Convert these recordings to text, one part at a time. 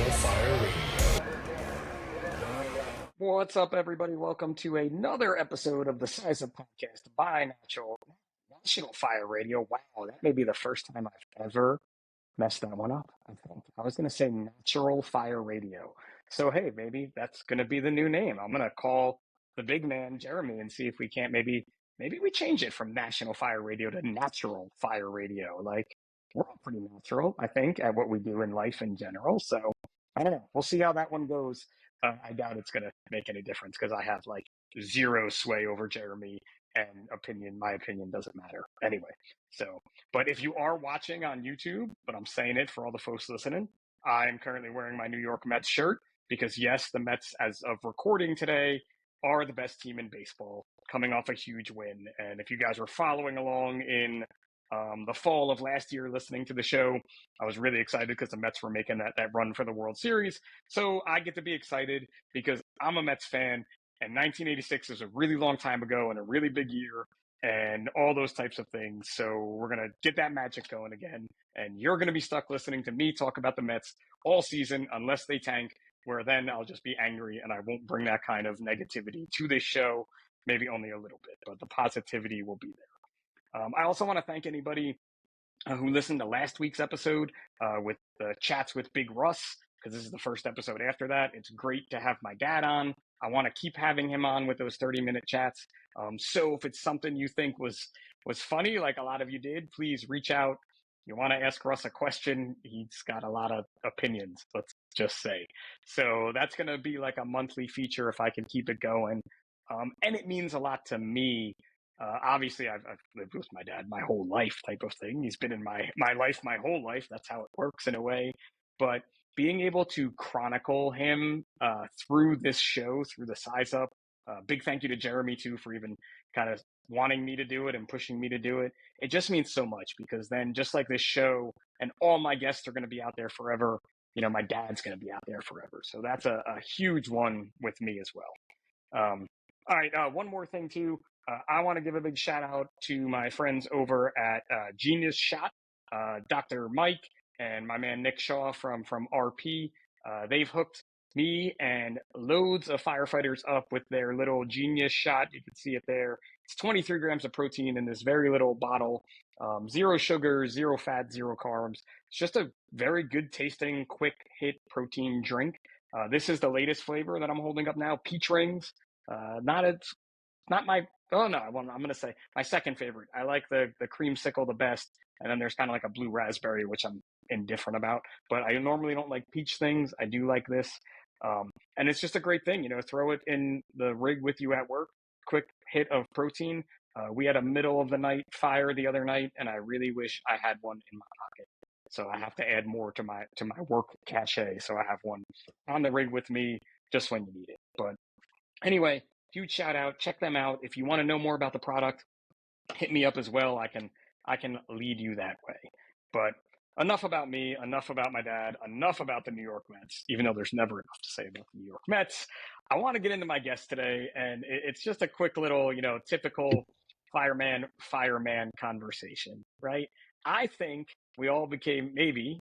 Fire Radio. What's up, everybody? Welcome to another episode of the Size Up Podcast by National Fire Radio. Wow, that may be the first time I've ever messed that one up, I think. I was going to say Natural Fire Radio. So, hey, maybe that's going to be the new name. I'm going to call the big man, Jeremy, and see if we can't maybe we change it from National Fire Radio to Natural Fire Radio. Like, we're all pretty natural, I think, at what we do in life in general. So, I don't know. We'll see how that one goes. I doubt it's going to make any difference because I have like zero sway over Jeremy and my opinion doesn't matter anyway. So, but if you are watching on YouTube, but I'm saying it for all the folks listening, I'm currently wearing my New York Mets shirt because yes, the Mets, as of recording today, are the best team in baseball, coming off a huge win. And if you guys were following along in the fall of last year listening to the show, I was really excited because the Mets were making that run for the World Series. So I get to be excited because I'm a Mets fan, and 1986 is a really long time ago and a really big year and all those types of things. So we're going to get that magic going again, and you're going to be stuck listening to me talk about the Mets all season unless they tank, where then I'll just be angry and I won't bring that kind of negativity to this show, maybe only a little bit, but the positivity will be there. I also want to thank anybody who listened to last week's episode with the chats with Big Russ, because this is the first episode after that. It's great to have my dad on. I want to keep having him on with those 30-minute chats. So if it's something you think was funny, like a lot of you did, please reach out. You want to ask Russ a question, he's got a lot of opinions, let's just say. So that's going to be like a monthly feature if I can keep it going. And it means a lot to me. Obviously, I've lived with my dad my whole life type of thing. He's been in my life my whole life. That's how it works in a way. But being able to chronicle him through this show, through the Size Up, big thank you to Jeremy, too, for even kind of wanting me to do it and pushing me to do it. It just means so much because then just like this show and all my guests are going to be out there forever, my dad's going to be out there forever. So that's a huge one with me as well. All right, one more thing, too. I want to give a big shout out to my friends over at Genius Shot, Dr. Mike and my man Nick Shaw from RP. They've hooked me and loads of firefighters up with their little Genius Shot. You can see it there. It's 23 grams of protein in this very little bottle. Zero sugar, zero fat, zero carbs. It's just a very good tasting, quick hit protein drink. This is the latest flavor that I'm holding up now, peach rings. I'm going to say my second favorite. I like the creamsicle the best, and then there's kind of like a blue raspberry, which I'm indifferent about. But I normally don't like peach things. I do like this, and it's just a great thing. Throw it in the rig with you at work. Quick hit of protein. We had a middle of the night fire the other night, and I really wish I had one in my pocket. So I have to add more to my work cachet. So I have one on the rig with me just when you need it. But anyway, huge shout out. Check them out. If you want to know more about the product, hit me up as well. I can lead you that way. But enough about me, enough about my dad, enough about the New York Mets, even though there's never enough to say about the New York Mets. I want to get into my guest today, and it's just a quick little, typical fireman conversation, right? I think we all became maybe,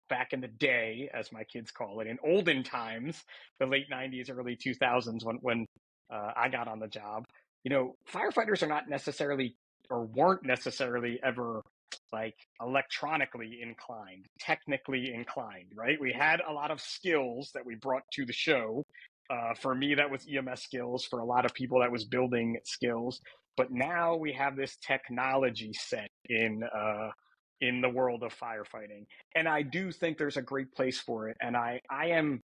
back in the day, as my kids call it, in olden times, the late 90s, early 2000s, when I got on the job, firefighters are not necessarily or weren't necessarily ever like electronically inclined, technically inclined, right? We had a lot of skills that we brought to the show. For me, that was EMS skills. For a lot of people, that was building skills. But now we have this technology set in the world of firefighting. And I do think there's a great place for it. And I am,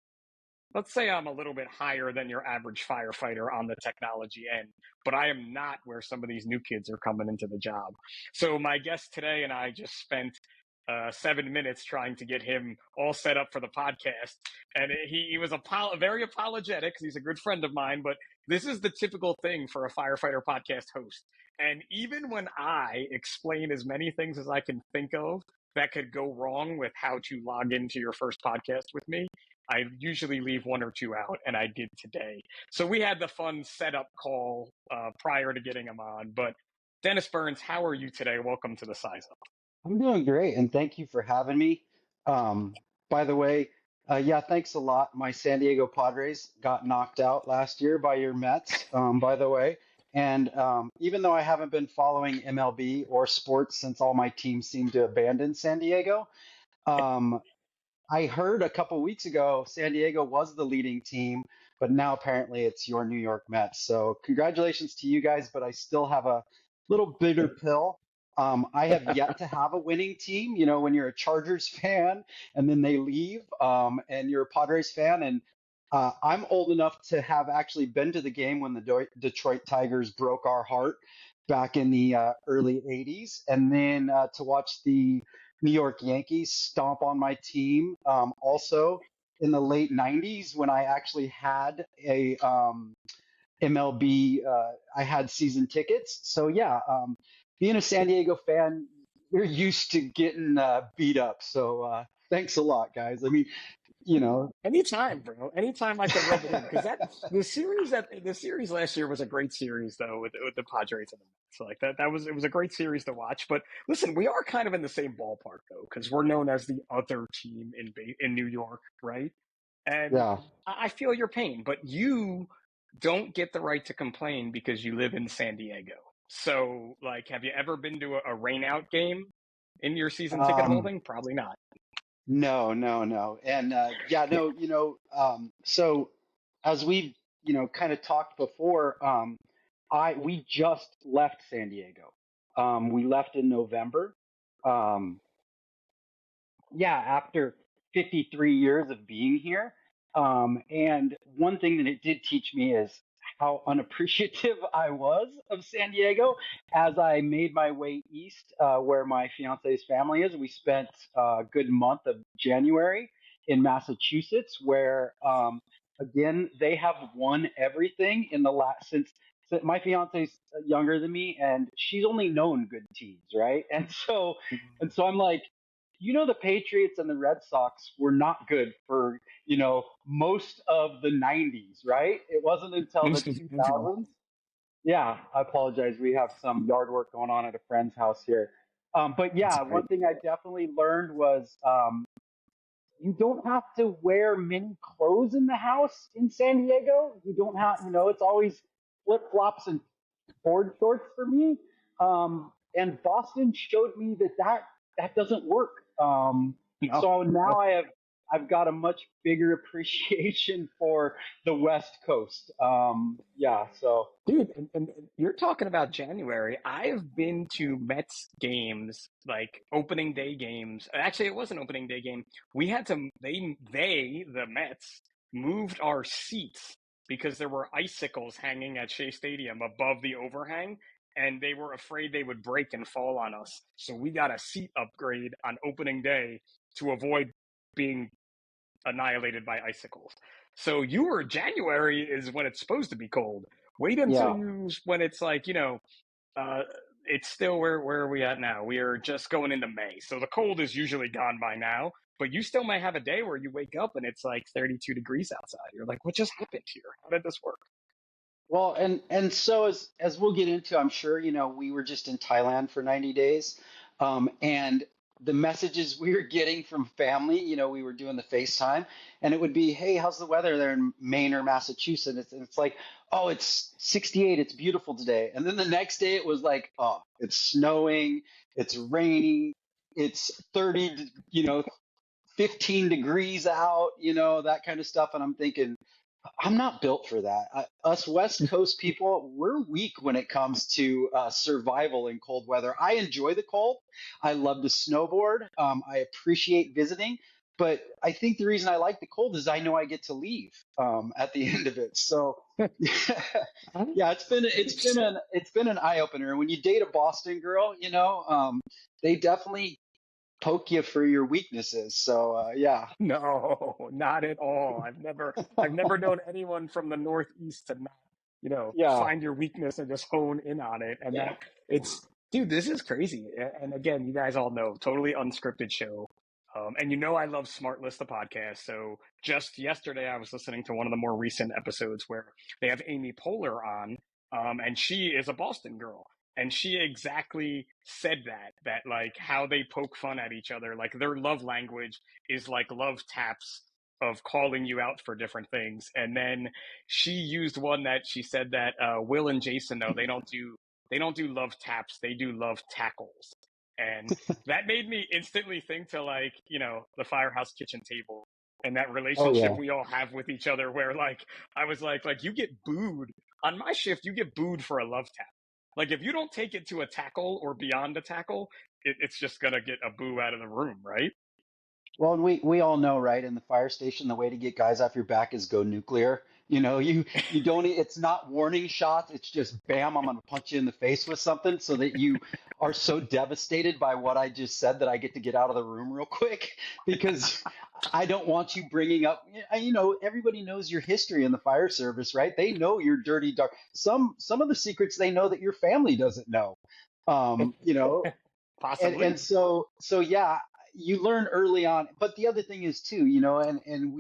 let's say I'm a little bit higher than your average firefighter on the technology end, but I am not where some of these new kids are coming into the job. So my guest today and I just spent 7 minutes trying to get him all set up for the podcast. And he was very apologetic because he's a good friend of mine, but this is the typical thing for a firefighter podcast host. And even when I explain as many things as I can think of that could go wrong with how to log into your first podcast with me, I usually leave one or two out, and I did today. So we had the fun setup call prior to getting him on. But Dennis Burns, how are you today? Welcome to the Size Up. I'm doing great, and thank you for having me. By the way, yeah, thanks a lot. My San Diego Padres got knocked out last year by your Mets, by the way. And even though I haven't been following MLB or sports since all my teams seem to abandon San Diego, um, I heard a couple weeks ago San Diego was the leading team, but now apparently it's your New York Mets. So congratulations to you guys, but I still have a little bitter pill. I have yet to have a winning team. You know, when you're a Chargers fan and then they leave, and you're a Padres fan, and I'm old enough to have actually been to the game when the Detroit Tigers broke our heart back in the early '80s, and then to watch the New York Yankees stomp on my team. Also in the late '90s, when I actually had a MLB, I had season tickets. So yeah, being a San Diego fan, you're used to getting beat up. So thanks a lot, guys. I mean, you know, Anytime, bro. Anytime I could rub it in because that the series last year was a great series though with the Padres and the Mets. So like that was it was a great series to watch. But listen, we are kind of in the same ballpark though because we're known as the other team in New York, right? And yeah. I feel your pain, but you don't get the right to complain because you live in San Diego. So like, have you ever been to a rain out game in your season ticket Um, holding? Probably not. No, no, no. And yeah, no, so as we've, kind of talked before, we just left San Diego. We left in November. Um, yeah, after 53 years of being here. And one thing that it did teach me is how unappreciative I was of San Diego as I made my way east, where my fiance's family is. We spent a good month of January in Massachusetts, where, again, they have won everything in the last since my fiance's younger than me, and she's only known good teams, right? And so I'm like, the Patriots and the Red Sox were not good for, most of the 90s, right? It wasn't until the Most of the original. 2000s. Yeah, I apologize. We have some yard work going on at a friend's house here. But That's yeah, all right. one thing I definitely learned was you don't have to wear many clothes in the house in San Diego. You don't have, it's always flip flops and board shorts for me. And Boston showed me that doesn't work. No, So now no. I've got a much bigger appreciation for the West Coast. Yeah. So Dude, and you're talking about January. I've been to Mets games, like opening day games. Actually, it was an opening day game. We had to, the Mets, moved our seats because there were icicles hanging at Shea Stadium above the overhang, and they were afraid they would break and fall on us. So we got a seat upgrade on opening day to avoid being annihilated by icicles. So January is when it's supposed to be cold. Wait until yeah. you when it's like, uh, it's still where are we at now? We are just going into May. So the cold is usually gone by now, but you still might have a day where you wake up and it's like 32 degrees outside. You're like, what just happened here? How did this work? Well, and so as we'll get into, I'm sure, we were just in Thailand for 90 days. And the messages we were getting from family, we were doing the FaceTime, and it would be, "Hey, how's the weather there in Maine or Massachusetts?" It's like, "Oh, it's 68, it's beautiful today." And then the next day it was like, "Oh, it's snowing, it's raining, it's 30, 15 degrees out, that kind of stuff." And I'm thinking, I'm not built for that. Us West Coast people, we're weak when it comes to survival in cold weather. I enjoy the cold. I love to snowboard. I appreciate visiting, but I think the reason I like the cold is I know I get to leave at the end of it. So, yeah, it's been an eye opener. When you date a Boston girl, they definitely poke you for your weaknesses. So, yeah, No, not at all. I've never known anyone from the Northeast to not, yeah, find your weakness and just hone in on it. And that it's, dude, this is crazy. And again, you guys all know, totally unscripted show. And I love Smart List the podcast. So just yesterday, I was listening to one of the more recent episodes where they have Amy Poehler on, and she is a Boston girl. And she exactly said that like how they poke fun at each other, like their love language is like love taps of calling you out for different things. And then she used one that she said that Will and Jason know they don't do love taps, they do love tackles. And that made me instantly think to like, the firehouse kitchen table and that Oh relationship yeah. we all have with each other where like I was like you get booed on my shift, you get booed for a love tap. Like if you don't take it to a tackle or beyond a tackle, it's just gonna get a boo out of the room, right? Well, and we all know, right? In the fire station, the way to get guys off your back is go nuclear. You don't. It's not warning shots. It's just bam, I'm gonna punch you in the face with something, so that you are so devastated by what I just said that I get to get out of the room real quick because I don't want you bringing up. Everybody knows your history in the fire service, right? They know your dirty, dark. Some of the secrets they know that your family doesn't know. Um, you know, and Possibly. so yeah, you learn early on. But the other thing is too, and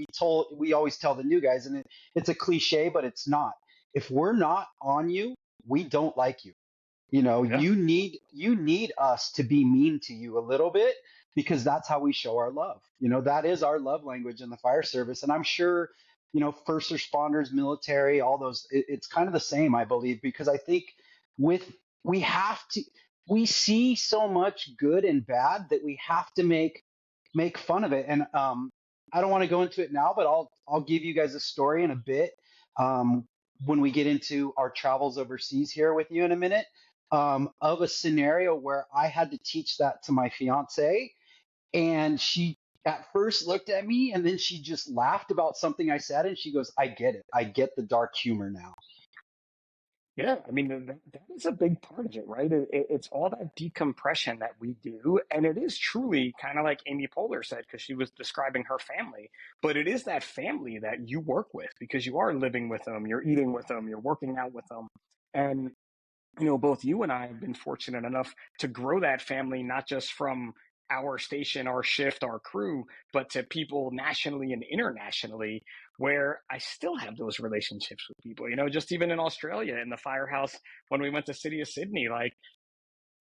we always tell the new guys, and it's a cliche, but it's not. If we're not on you, we don't like you. Yeah. You need us to be mean to you a little bit, because that's how we show our love. That is our love language in the fire service. And I'm sure, first responders, military, all those, it's kind of the same, I believe, because I think with we have to we see so much good and bad that we have to make fun of it. And I don't want to go into it now, but I'll give you guys a story in a bit, um, when we get into our travels overseas here with you in a minute, of a scenario where I had to teach that to my fiance, and she at first looked at me and then she just laughed about something I said, and she goes, "I get it. I get the dark humor now." Yeah, I mean that is a big part of it, right? It's all that decompression that we do, and it is truly kind of like Amy Poehler said because she was describing her family. But it is that family that you work with because you are living with them, you're eating with them, you're working out with them, and both you and I have been fortunate enough to grow that family, not just from our station, our shift, our crew, but to people nationally and internationally, where I still have those relationships with people. Just even in Australia, in the firehouse, when we went to City of Sydney, like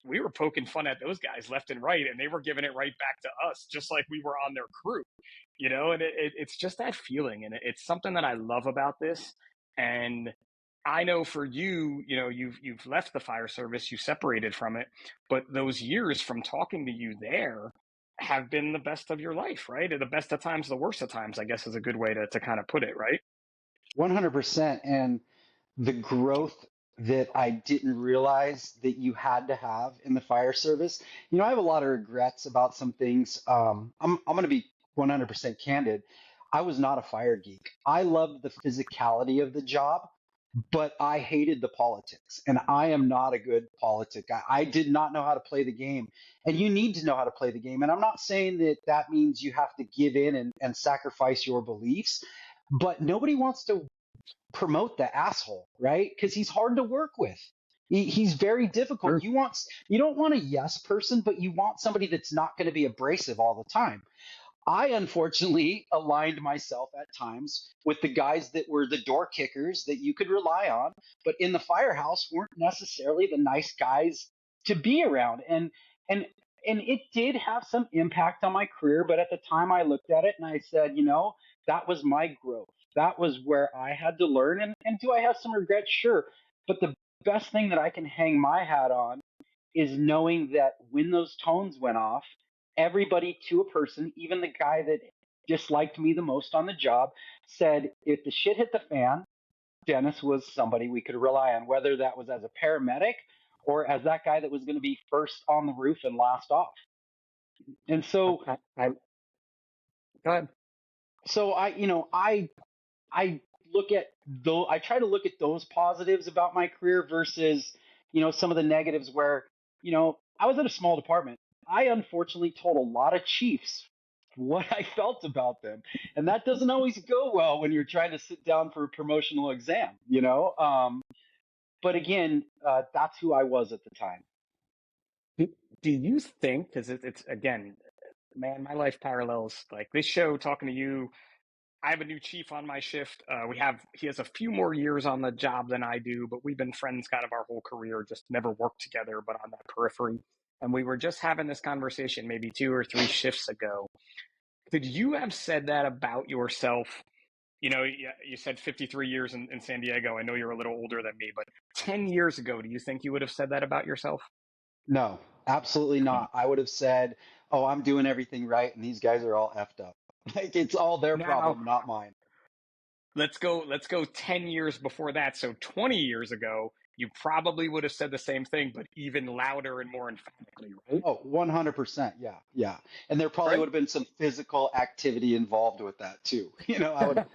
we were poking fun at those guys left and right, and they were giving it right back to us, just like we were on their crew, and it's just that feeling. And it's something that I love about this. And I know for you, you've left the fire service, you separated from it, but those years from talking to you there have been the best of your life, right? The best of times, the worst of times, I guess is a good way to kind of put it, right? 100%. And the growth that I didn't realize that you had to have in the fire service. I have a lot of regrets about some things. I'm going to be 100% candid. I was not a fire geek. I loved the physicality of the job, but I hated the politics, and I am not a good politic. I did not know how to play the game, and you need to know how to play the game. And I'm not saying that that means you have to give in and sacrifice your beliefs, but nobody wants to promote the asshole, right? Because he's hard to work with. He's very difficult. Sure. You don't want a yes person, but you want somebody that's not going to be abrasive all the time. I unfortunately aligned myself at times with the guys that were the door kickers that you could rely on, but in the firehouse weren't necessarily the nice guys to be around. And and it did have some impact on my career, but at the time I looked at it and I said, that was my growth. That was where I had to learn. And do I have some regrets? Sure. But the best thing that I can hang my hat on is knowing that when those tones went off, everybody to a person, even the guy that disliked me the most on the job, said if the shit hit the fan, Dennis was somebody we could rely on, whether that was as a paramedic or as that guy that was going to be first on the roof and last off. And so, I Go ahead. so I look at though I try to look at those positives about my career versus, some of the negatives where, I was in a small department. I unfortunately told a lot of chiefs what I felt about them. And that doesn't always go well when you're trying to sit down for a promotional exam. But again, that's who I was at the time. Do, do you think, because it's again, man, my life parallels like this show talking to you I have a new chief on my shift. He has a few more years on the job than I do, but we've been friends kind of our whole career, just never worked together, but on that periphery. And we were just having this conversation maybe 2 or 3 shifts ago. Could you have said that about yourself? You said 53 years in San Diego. I know you're a little older than me, but 10 years ago, do you think you would have said that about yourself? No, absolutely not. I would have said, "Oh, I'm doing everything right, and these guys are all effed up." Like it's all their Now, problem, not mine. let's go 10 years before that. So 20 years ago, you probably would have said the same thing, but even louder and more emphatically, right? Oh, 100%. Yeah, yeah. And there probably would Right? have been some physical activity involved with that too. I would.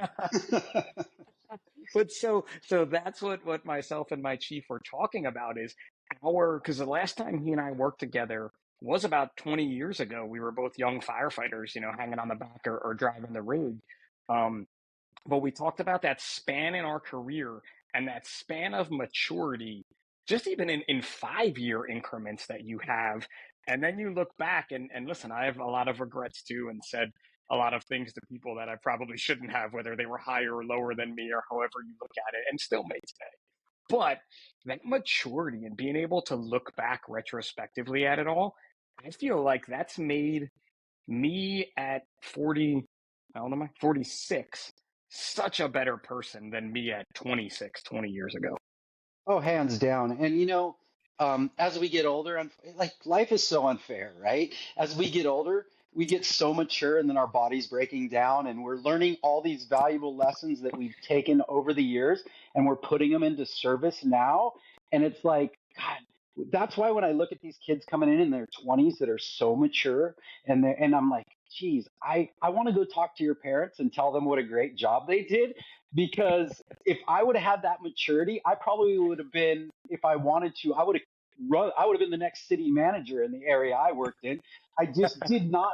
But so that's what myself and my chief were talking about is because the last time he and I worked together was about 20 years ago. We were both young firefighters, hanging on the back or driving the rig. Um, but we talked about that span in our career and that span of maturity, just even in 5 year increments that you have. And then you look back and listen, I have a lot of regrets too and said a lot of things to people that I probably shouldn't have, whether they were higher or lower than me or however you look at it, and still may today. But that maturity and being able to look back retrospectively at it all, I feel like that's made me at 40, how old am I? 46, such a better person than me at 26, 20 years ago. Oh, hands down. And as we get older, and like life is so unfair, right? As we get older, we get so mature, and then our body's breaking down, and we're learning all these valuable lessons that we've taken over the years, and we're putting them into service now. And it's like, God, that's why when I look at these kids coming in their 20s that are so mature, and I'm like, geez, I want to go talk to your parents and tell them what a great job they did because if I would have had that maturity, I probably would have been, if I wanted to, I would have been the next city manager in the area I worked in. I just did not,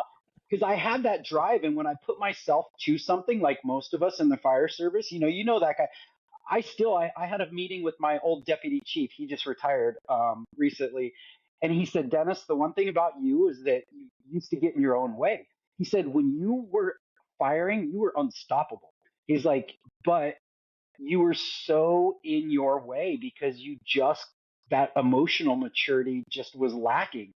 because I had that drive. And when I put myself to something, like most of us in the fire service, that guy. I had a meeting with my old deputy chief. He just retired recently. And he said, Dennis, the one thing about you is that you used to get in your own way. He said, when you were firing, you were unstoppable. He's like, but you were so in your way because that emotional maturity just was lacking.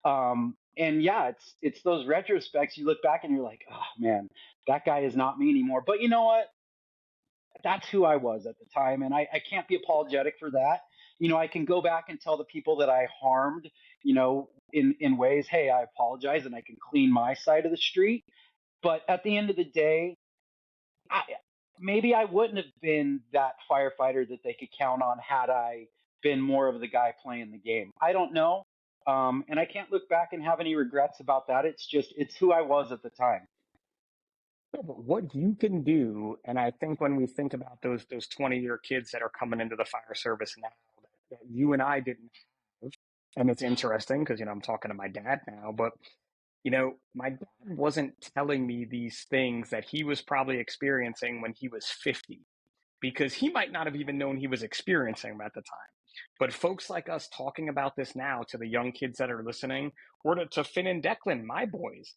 And yeah, it's those retrospects. You look back and you're like, oh man, that guy is not me anymore. But you know what? That's who I was at the time. And I can't be apologetic for that. I can go back and tell the people that I harmed, in ways, hey, I apologize, and I can clean my side of the street. But at the end of the day, I, maybe I wouldn't have been that firefighter that they could count on had I been more of the guy playing the game. I don't know. And I can't look back and have any regrets about that. It's who I was at the time. No, but what you can do, and I think when we think about those 20-year kids that are coming into the fire service now that you and I didn't have, and it's interesting because I'm talking to my dad now, but my dad wasn't telling me these things that he was probably experiencing when he was 50 because he might not have even known he was experiencing them at the time. But folks like us talking about this now to the young kids that are listening, or to Finn and Declan, my boys,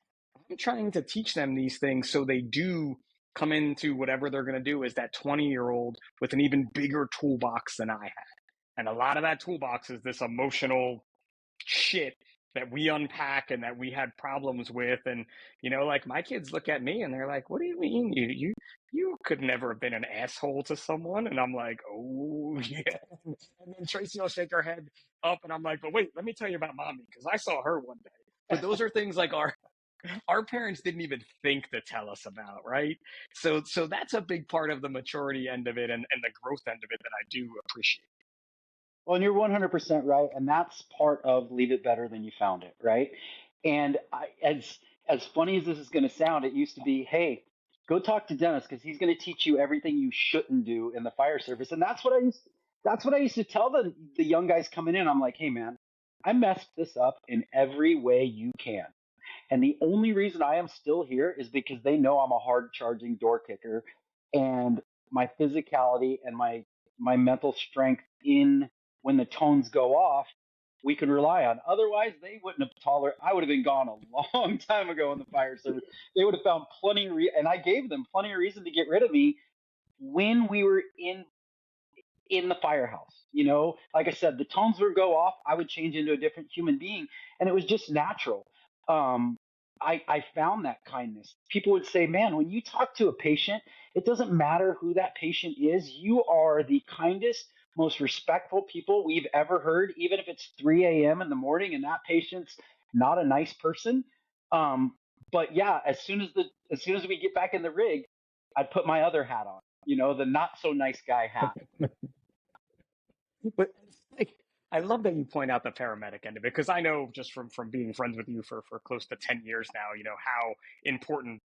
I'm trying to teach them these things so they do come into whatever they're going to do as that 20-year-old with an even bigger toolbox than I had. And a lot of that toolbox is this emotional shit that we unpack and that we had problems with. And like my kids look at me and they're like, what do you mean you could never have been an asshole to someone? And I'm like, oh yeah. And then Tracy will shake her head up and I'm like, but wait, let me tell you about mommy because I saw her one day. But those are things like our parents didn't even think to tell us about, right? So that's a big part of the maturity end of it and the growth end of it that I do appreciate. Well, and you're 100% right, and that's part of leave it better than you found it, right? And as funny as this is going to sound, it used to be, hey, go talk to Dennis because he's going to teach you everything you shouldn't do in the fire service. And that's what I used to tell the young guys coming in. I'm like, hey man, I messed this up in every way you can. And the only reason I am still here is because they know I'm a hard charging door kicker, and my physicality and my mental strength in when the tones go off. we could rely on. Otherwise, they wouldn't have tolerated. I would have been gone a long time ago in the fire service. They would have found plenty of and I gave them plenty of reason to get rid of me when we were in the firehouse. You know, like I said, the tones would go off. I would change into a different human being, and it was just natural. Um, I found that kindness. People would say, "Man, when you talk to a patient, it doesn't matter who that patient is. You are the kindest, most respectful people we've ever heard, even if it's 3 a.m. in the morning and that patient's not a nice person." Um, but yeah, as soon as we get back in the rig, I'd put my other hat on. You know, the not so nice guy hat. But like, I love that you point out the paramedic end of it because I know just from being friends with you for close to 10 years now, how important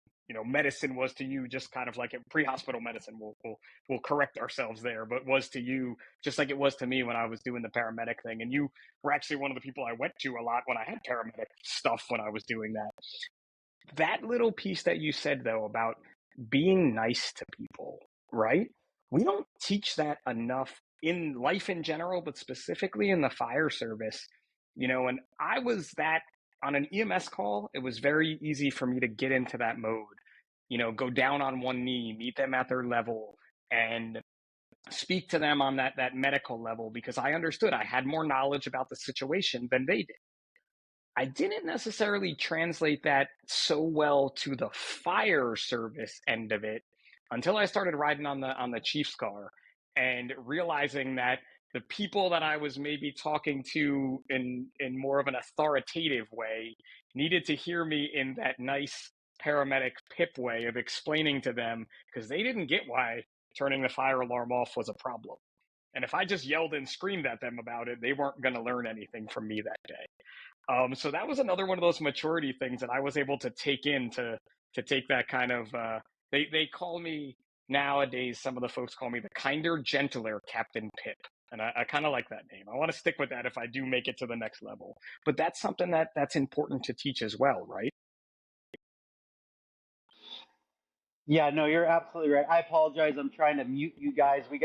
medicine was to you, just kind of like pre-hospital medicine. We'll correct ourselves there, but was to you just like it was to me when I was doing the paramedic thing. And you were actually one of the people I went to a lot when I had paramedic stuff when I was doing that. That little piece that you said though about being nice to people, right? We don't teach that enough in life in general, but specifically in the fire service. And I was that on an EMS call, it was very easy for me to get into that mode, go down on one knee, meet them at their level, and speak to them on that medical level because I understood I had more knowledge about the situation than they did. I didn't necessarily translate that so well to the fire service end of it until I started riding on the Chiefs car and realizing that the people that I was maybe talking to in more of an authoritative way needed to hear me in that nice paramedic Pip way of explaining to them because they didn't get why turning the fire alarm off was a problem. And if I just yelled and screamed at them about it, they weren't going to learn anything from me that day. So that was another one of those maturity things that I was able to take in to take that kind of they call me nowadays, some of the folks call me the kinder, gentler Captain Pip. And I kind of like that name. I want to stick with that if I do make it to the next level. But that's something that's important to teach as well, right? Yeah, no, you're absolutely right. I apologize. I'm trying to mute you guys. I'm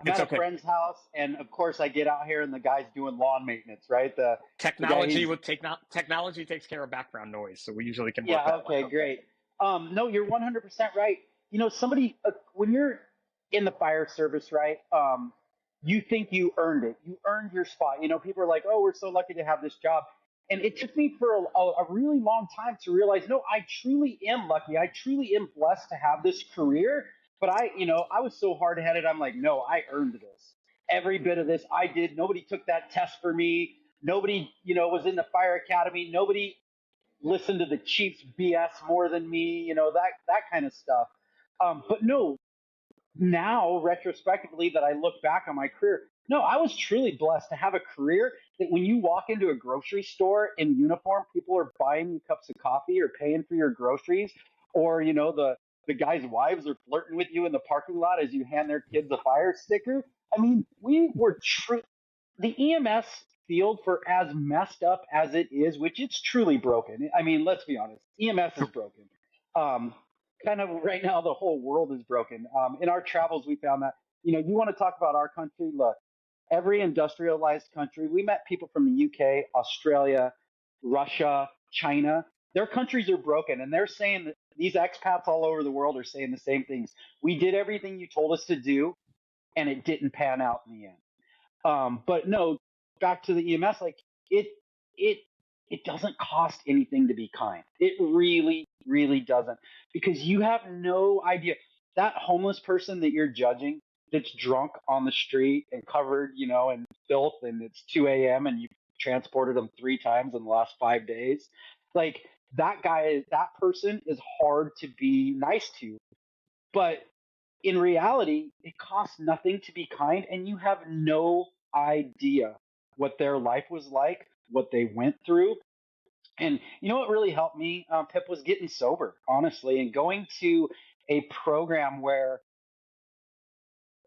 It's at a okay. friend's house, and of course, I get out here, and the guy's doing lawn maintenance, right? The guy Technology he's with technology takes care of background noise, so we usually can work Yeah, that one okay, out. great. No, you're 100% right. You know, when you're in the fire service, right? You think you earned it. You earned your spot. You know, people are like, "Oh, we're so lucky to have this job." And it took me for a really long time to realize, no, I truly am lucky. I truly am blessed to have this career. But I was so hard headed. I'm like, no, I earned this. Every bit of this I did. Nobody took that test for me. Nobody, was in the fire academy. Nobody listen to the Chiefs BS more than me, that kind of stuff. But no, now retrospectively that I look back on my career, no, I was truly blessed to have a career that when you walk into a grocery store in uniform, people are buying you cups of coffee or paying for your groceries, or the guys' wives are flirting with you in the parking lot as you hand their kids a fire sticker. I mean, we were true the EMS field, for as messed up as it is, which it's truly broken. I mean, let's be honest, EMS is broken. Um, Kind of right now, the whole world is broken. In our travels, we found that, you want to talk about our country, look, every industrialized country, we met people from the UK, Australia, Russia, China. Their countries are broken, and they're saying that these expats all over the world are saying the same things. We did everything you told us to do, and it didn't pan out in the end. But no, back to the EMS, like it it it doesn't cost anything to be kind. It really, really doesn't. Because you have no idea. That homeless person that you're judging that's drunk on the street and covered, in filth, and it's 2 a.m. and you've transported them 3 times in the last 5 days. Like that person is hard to be nice to. But in reality, it costs nothing to be kind, and you have no idea what their life was like, what they went through. And you know what really helped me, Pip, was getting sober, honestly, and going to a program where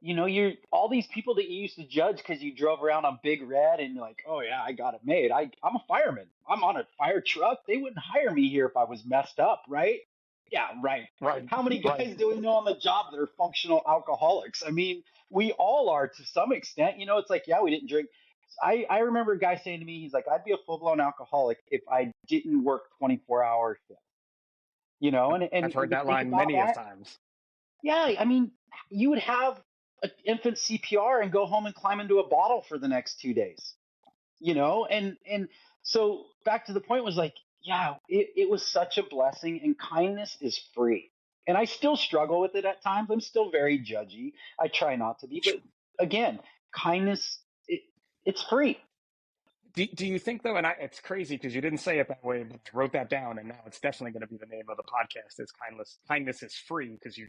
you're all these people that you used to judge because you drove around on Big Red and you're like, oh yeah, I got it made. I'm a fireman. I'm on a fire truck. They wouldn't hire me here if I was messed up, right? Yeah, right. Right. How many guys do we know on the job that are functional alcoholics? I mean, we all are to some extent. It's like, yeah, we didn't drink. I remember a guy saying to me, he's like, I'd be a full blown alcoholic if I didn't work 24 hours. And I've heard you that think line about many a that. times. Yeah, I mean, you would have an infant CPR and go home and climb into a bottle for the next 2 days. And so back to the point was like, yeah, it was such a blessing, and kindness is free. And I still struggle with it at times. I'm still very judgy. I try not to be, but again, kindness, it's free. Do you think though, and it's crazy because you didn't say it that way, but I wrote that down, and now it's definitely going to be the name of the podcast. Is kindness is free because you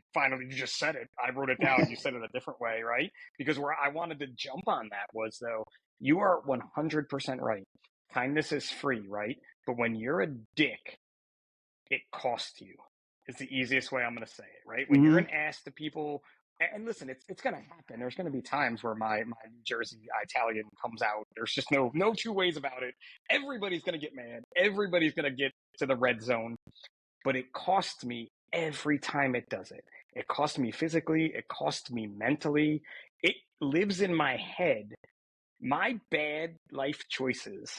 just said it. I wrote it down. You said it a different way, right? Because where I wanted to jump on that was though, you are 100% right. Kindness is free, right? But when you're a dick, it costs you. Is the easiest way I'm going to say it, right? When you're Hmm. an ass to people, and listen, it's going to happen. There's going to be times where my New Jersey Italian comes out. There's just no two ways about it. Everybody's going to get mad. Everybody's going to get to the red zone. But it costs me every time it does it. It costs me physically. It costs me mentally. It lives in my head. My bad life choices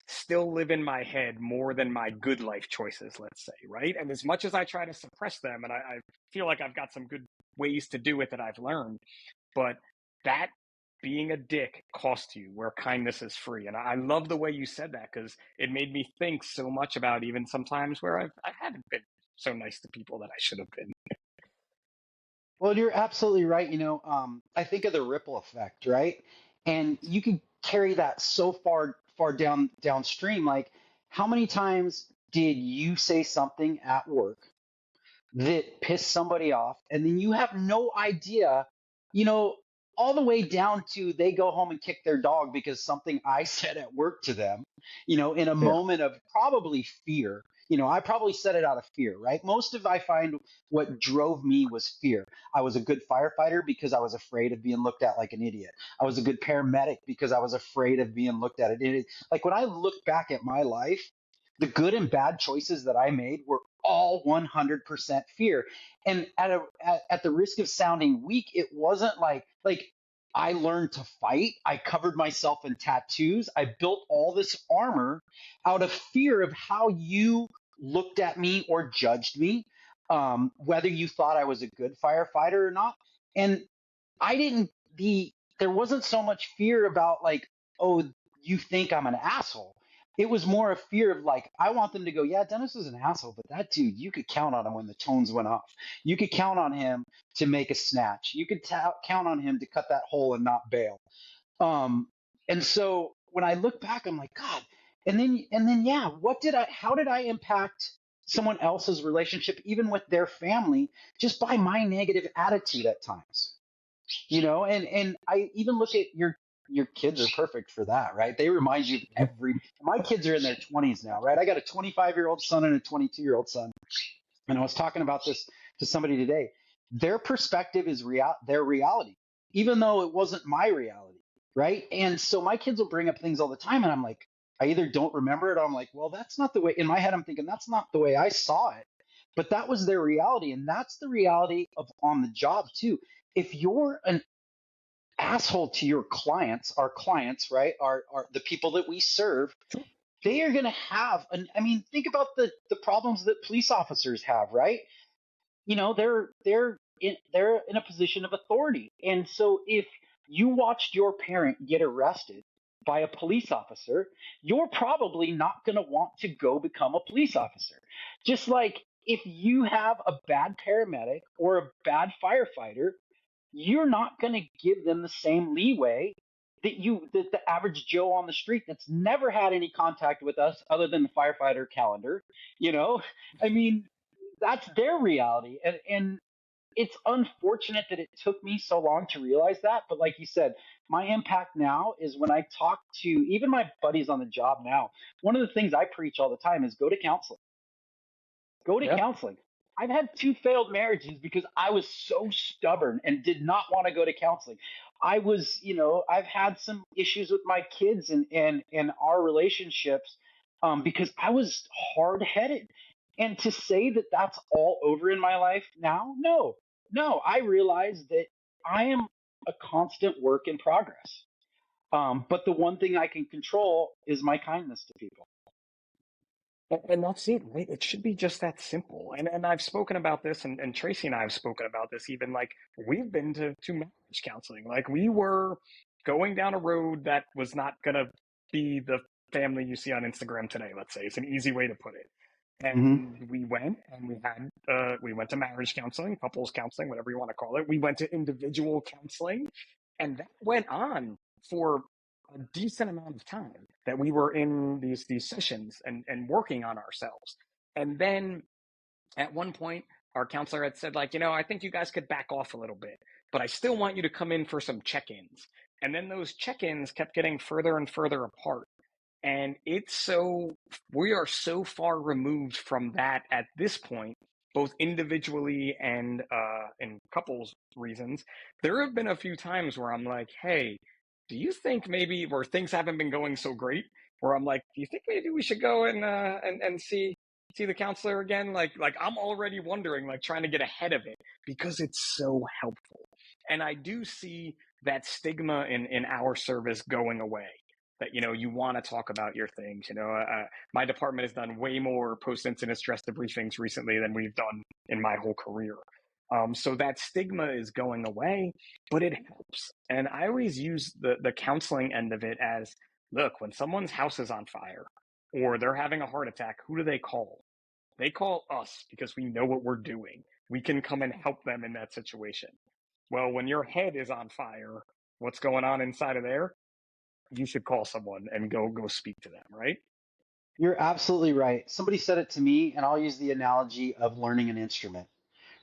still live in my head more than my good life choices, let's say, right? And as much as I try to suppress them, and I feel like I've got some good ways to do it that I've learned, but that being a dick costs you where kindness is free. And I love the way you said that because it made me think so much about even sometimes where I haven't been so nice to people that I should have been. Well, you're absolutely right. I think of the ripple effect, right? And you could carry that so far downstream. Like, how many times did you say something at work that piss somebody off, and then you have no idea, you know, all the way down to they go home and kick their dog because something I said at work to them, in a Yeah. moment of probably fear. I probably said it out of fear, right? Most of I find what drove me was fear. I was a good firefighter because I was afraid of being looked at like an idiot. I was a good paramedic because I was afraid of being looked at an idiot. Like when I look back at my life, the good and bad choices that I made were all 100% fear. And at the risk of sounding weak, it wasn't like I learned to fight. I covered myself in tattoos. I built all this armor out of fear of how you looked at me or judged me, whether you thought I was a good firefighter or not. And I didn't the there wasn't so much fear about like, oh, you think I'm an asshole. It was more a fear of like, I want them to go, yeah, Dennis is an asshole, but that dude, you could count on him when the tones went off. You could count on him to make a snatch. You could count on him to cut that hole and not bail. Um, and so when I look back, I'm like, God. And then, yeah, how did I impact someone else's relationship, even with their family, just by my negative attitude at times? And I even look at your kids are perfect for that, right? They remind you of my kids are in their 20s now, right? I got a 25-year-old son and a 22-year-old son, and I was talking about this to somebody today. Their perspective is their reality, even though it wasn't my reality, right? And so my kids will bring up things all the time, and I'm like, I either don't remember it, or I'm like, well, that's not the way. In my head, I'm thinking that's not the way I saw it, but that was their reality, and that's the reality of on the job too. If you're an asshole to your clients, our clients, right, are the people that we serve, Sure. they are going to have I mean, think about the problems that police officers have, right? They're in a position of authority, and so if you watched your parent get arrested by a police officer, you're probably not going to want to go become a police officer. Just like if you have a bad paramedic or a bad firefighter, you're not going to give them the same leeway that the average Joe on the street that's never had any contact with us other than the firefighter calendar, you know? I mean, that's their reality. And it's unfortunate that it took me so long to realize that. But like you said, my impact now is when I talk to even my buddies on the job now, one of the things I preach all the time is go to counseling. Go to Yeah. counseling. I've had two failed marriages because I was so stubborn and did not want to go to counseling. I've had some issues with my kids and our relationships, because I was hard headed. And to say that that's all over in my life now, no, no. I realize that I am a constant work in progress. But the one thing I can control is my kindness to people. And that's it, right? It should be just that simple. And I've spoken about this, and Tracy and I have spoken about this, even like we've been to marriage counseling. Like we were going down a road that was not going to be the family you see on Instagram today, let's say. It's an easy way to put it. Hmm. And we went and we went to marriage counseling, couples counseling, whatever you want to call it. We went to individual counseling, and that went on for a decent amount of time that we were in these sessions and working on ourselves. And then at one point, our counselor had said, like, I think you guys could back off a little bit, but I still want you to come in for some check-ins. And then those check-ins kept getting further and further apart. And we are so far removed from that at this point, both individually and in couples reasons. There have been a few times where I'm like, hey, do you think maybe where things haven't been going so great, where I'm like, do you think maybe we should go and see the counselor again? Like I'm already wondering, like trying to get ahead of it because it's so helpful. And I do see that stigma in our service going away, that you want to talk about your things. My department has done way more post-incident stress debriefings recently than we've done in my whole career. So that stigma is going away, but it helps. And I always use the counseling end of it as, look, when someone's house is on fire or they're having a heart attack, who do they call? They call us because we know what we're doing. We can come and help them in that situation. Well, when your head is on fire, what's going on inside of there? You should call someone and go speak to them, right? You're absolutely right. Somebody said it to me, and I'll use the analogy of learning an instrument,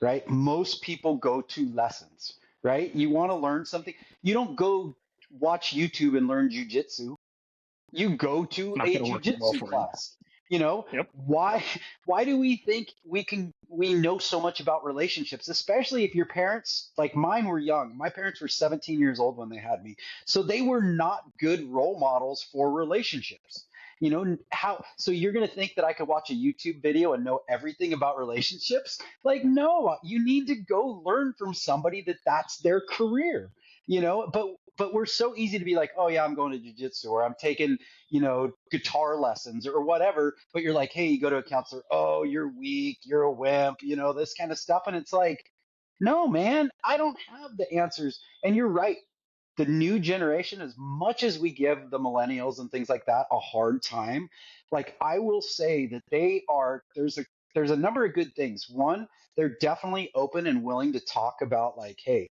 right? Most people go to lessons, right? You want to learn something, you don't go watch YouTube and learn jujitsu. You go to Not a going to work too well jujitsu for you. class. You know, Yep. why do we think we know so much about relationships, especially if your parents, like mine, were young. My parents were 17 years old when they had me. So they were not good role models for relationships. How so you're going to think that I could watch a YouTube video and know everything about relationships? Like no, you need to go learn from somebody that's their career. But we're so easy to be like, oh yeah, I'm going to jujitsu or I'm taking guitar lessons or whatever. But you're like, hey, you go to a counselor, oh, you're weak, you're a wimp, this kind of stuff. And it's like, no, man, I don't have the answers. And you're right. The new generation, as much as we give the millennials and things like that a hard time, like I will say that there's a number of good things. One, they're definitely open and willing to talk about like, hey,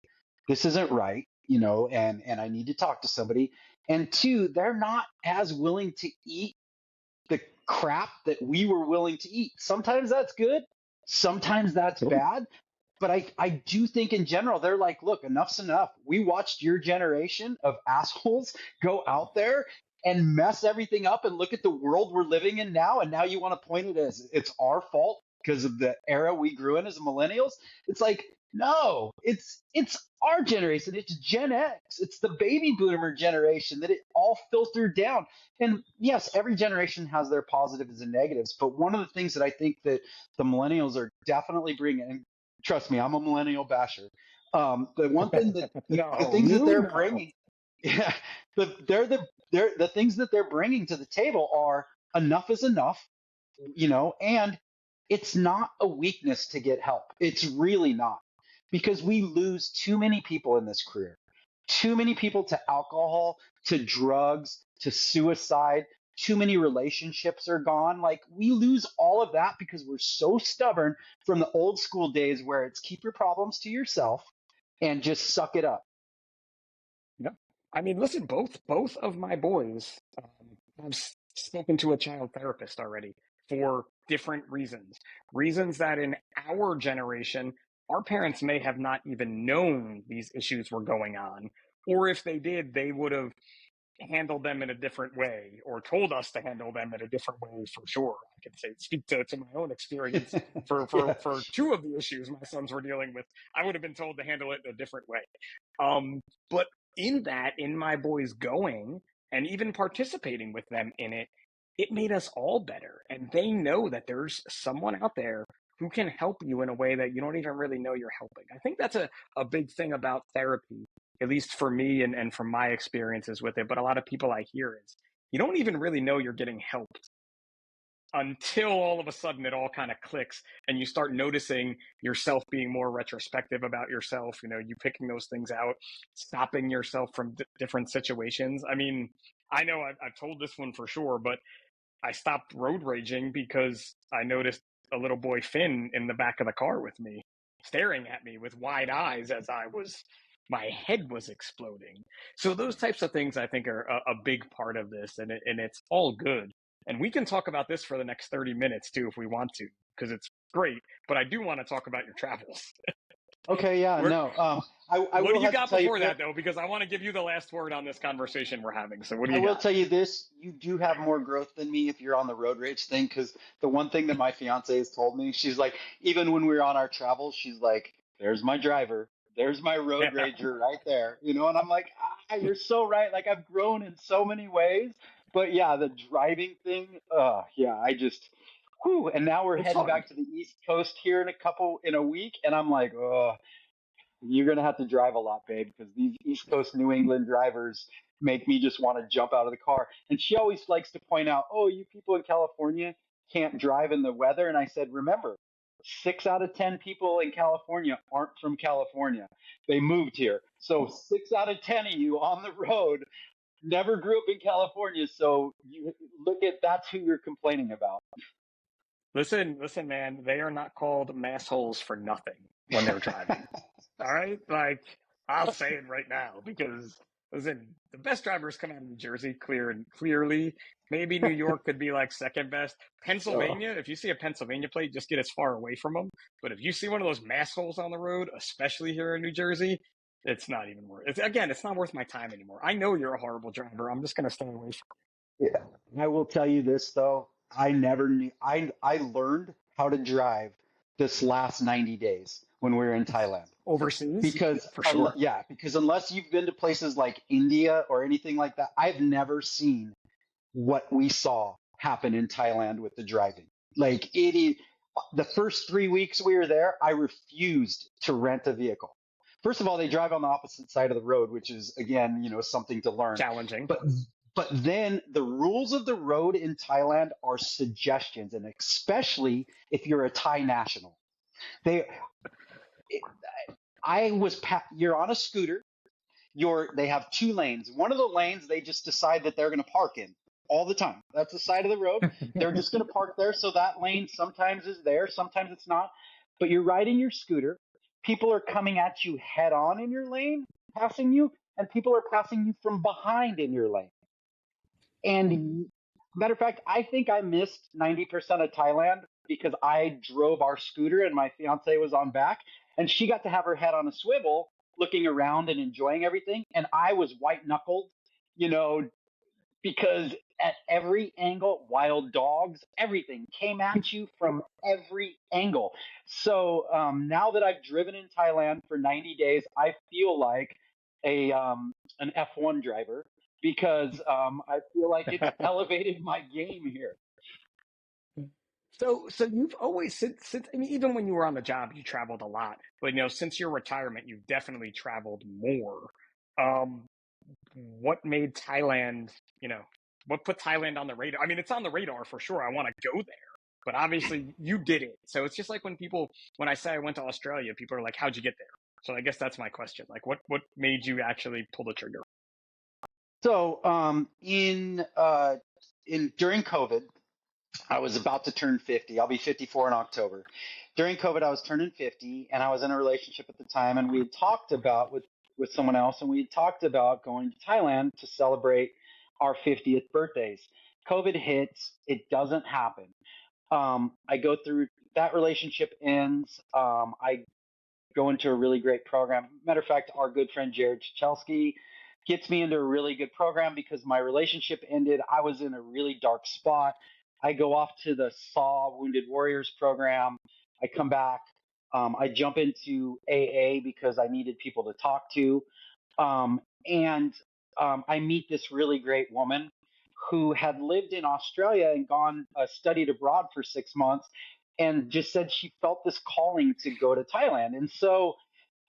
this isn't right, and I need to talk to somebody. And two, they're not as willing to eat the crap that we were willing to eat. Sometimes that's good, sometimes that's Totally. bad. But I do think in general, they're like, look, enough's enough. We watched your generation of assholes go out there and mess everything up and look at the world we're living in now. And now you want to point it as it's our fault because of the era we grew in as millennials. It's like, no, it's our generation. It's Gen X. It's the baby boomer generation that it all filtered down. And yes, every generation has their positives and negatives. But one of the things that I think that the millennials are definitely bringing, and trust me, I'm a millennial basher. The one thing that the No, things that you they're know. bringing, yeah, the things that they're bringing to the table are enough is enough, and it's not a weakness to get help. It's really not, because we lose too many people in this career, too many people to alcohol, to drugs, to suicide. Too many relationships are gone. Like we lose all of that because we're so stubborn from the old school days where it's keep your problems to yourself and just suck it up. Yeah. I mean, listen, both of my boys have spoken to a child therapist already for different reasons. Reasons that in our generation, our parents may have not even known these issues were going on. Or if they did, they would have handled them in a different way or told us to handle them in a different way for sure. I can speak to my own experience Yeah. for two of the issues my sons were dealing with. I would have been told to handle it in a different way. But in my boys going and even participating with them in it, it made us all better. And they know that there's someone out there who can help you in a way that you don't even really know you're helping. I think that's a big thing about therapy at least for me and from my experiences with it, but a lot of people I hear is you don't even really know you're getting helped until all of a sudden it all kind of clicks and you start noticing yourself being more retrospective about yourself, you picking those things out, stopping yourself from different situations. I mean, I know I've told this one for sure, but I stopped road raging because I noticed a little boy Finn in the back of the car with me, staring at me with wide eyes as my head was exploding. So those types of things I think are a big part of this, and it's all good. And we can talk about this for the next 30 minutes too if we want to, because it's great. But I do want to talk about your travels. Okay, yeah, Where, no. I what do will you have to got tell you, before Pip, that though? Because I want to give you the last word on this conversation we're having. So what do I you will got? tell you this, you do have more growth than me if you're on the road rage thing, because the one thing that my fiance has told me, she's like, even when we're on our travels, she's like, there's my driver, there's my road rager right there, and I'm like, you're so right. Like I've grown in so many ways, but yeah, the driving thing, yeah, whew, and now we're It's heading hard. back to the East Coast here in a week, and I'm like, oh, you're going to have to drive a lot, babe, because these East Coast New England drivers make me just want to jump out of the car. And she always likes to point out, oh, you people in California can't drive in the weather. And I said, remember, 6 out of 10 people in California aren't from California. They moved here. So 6 out of 10 of you on the road never grew up in California. So you look at that's who you're complaining about. Listen, man, they are not called massholes for nothing when they're driving. All right? Like, I'll say it right now because, listen, the best drivers come out of New Jersey, clearly. Maybe New York could be like second best. Oh. Pennsylvania, if you see a Pennsylvania plate, just get as far away from them. But if you see one of those massholes on the road, especially here in New Jersey, it's not even worth it. Again, it's not worth my time anymore. I know you're a horrible driver. I'm just going to stay away from Yeah. I will tell you this though. I never knew I learned how to drive this last 90 days when we were in Thailand. overseas Because for sure. yeah, because unless you've been to places like India or anything like that, I've never seen what we saw happen in Thailand with the driving. Like it is the first 3 weeks we were there, I refused to rent a vehicle. First of all, they drive on the opposite side of the road, which is again, something to learn. Challenging. But but then the rules of the road in Thailand are suggestions, and especially if you're a Thai national. They, I was, you're on a scooter. They have 2 lanes. One of the lanes they just decide that they're going to park in all the time. That's the side of the road. They're just going to park there. So that lane sometimes is there, sometimes it's not. But you're riding your scooter. People are coming at you head on in your lane, passing you, and people are passing you from behind in your lane. And matter of fact, I think I missed 90% of Thailand because I drove our scooter and my fiance was on back, and she got to have her head on a swivel looking around and enjoying everything. And I was white knuckled, you know, because at every angle, wild dogs, everything came at you from every angle. So now that I've driven in Thailand for 90 days, I feel like an F1 driver because I feel like it's elevated my game here. So you've always since I mean even when you were on the job you traveled a lot, but since your retirement you've definitely traveled more. Um, what made Thailand, what put Thailand on the radar? I mean, it's on the radar for sure. I want to go there, but obviously you did it. So it's just like when I say I went to Australia, people are like, "How'd you get there?" So I guess that's my question. Like, what made you actually pull the trigger? So in during COVID, I was about to turn 50. I'll be 54 in October. During COVID, I was turning 50, and I was in a relationship at the time, and we had talked about with someone else, and we had talked about going to Thailand to celebrate our 50th birthdays. COVID hits, it doesn't happen. I go through that relationship ends. I go into a really great program. Matter of fact, our good friend Jared Chichelski gets me into a really good program because my relationship ended. I was in a really dark spot. I go off to the SAW Wounded Warriors program. I come back. I jump into AA because I needed people to talk to. And I meet this really great woman who had lived in Australia and gone studied abroad for 6 months and just said she felt this calling to go to Thailand. And so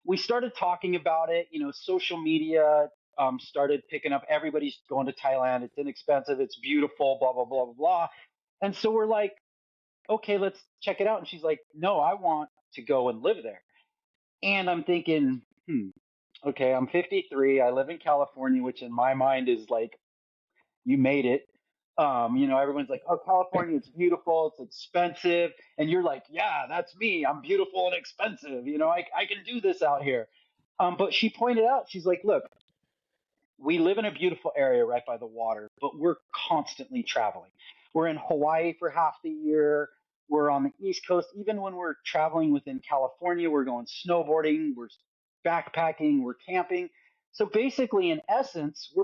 we started talking about it. Social media started picking up. Everybody's going to Thailand. It's inexpensive. It's beautiful. Blah blah blah blah blah. And so we're like, okay, let's check it out. And she's like, no, I want to go and live there. And I'm thinking, okay, I'm 53. I live in California, which in my mind is like, you made it. Everyone's like, oh, California, it's beautiful, it's expensive. And you're like, yeah, that's me. I'm beautiful and expensive. I can do this out here. But she pointed out, she's like, look, we live in a beautiful area right by the water, but we're constantly traveling. We're in Hawaii for half the year. We're on the East Coast. Even when we're traveling within California, we're going snowboarding, we're backpacking, we're camping. So basically, in essence, we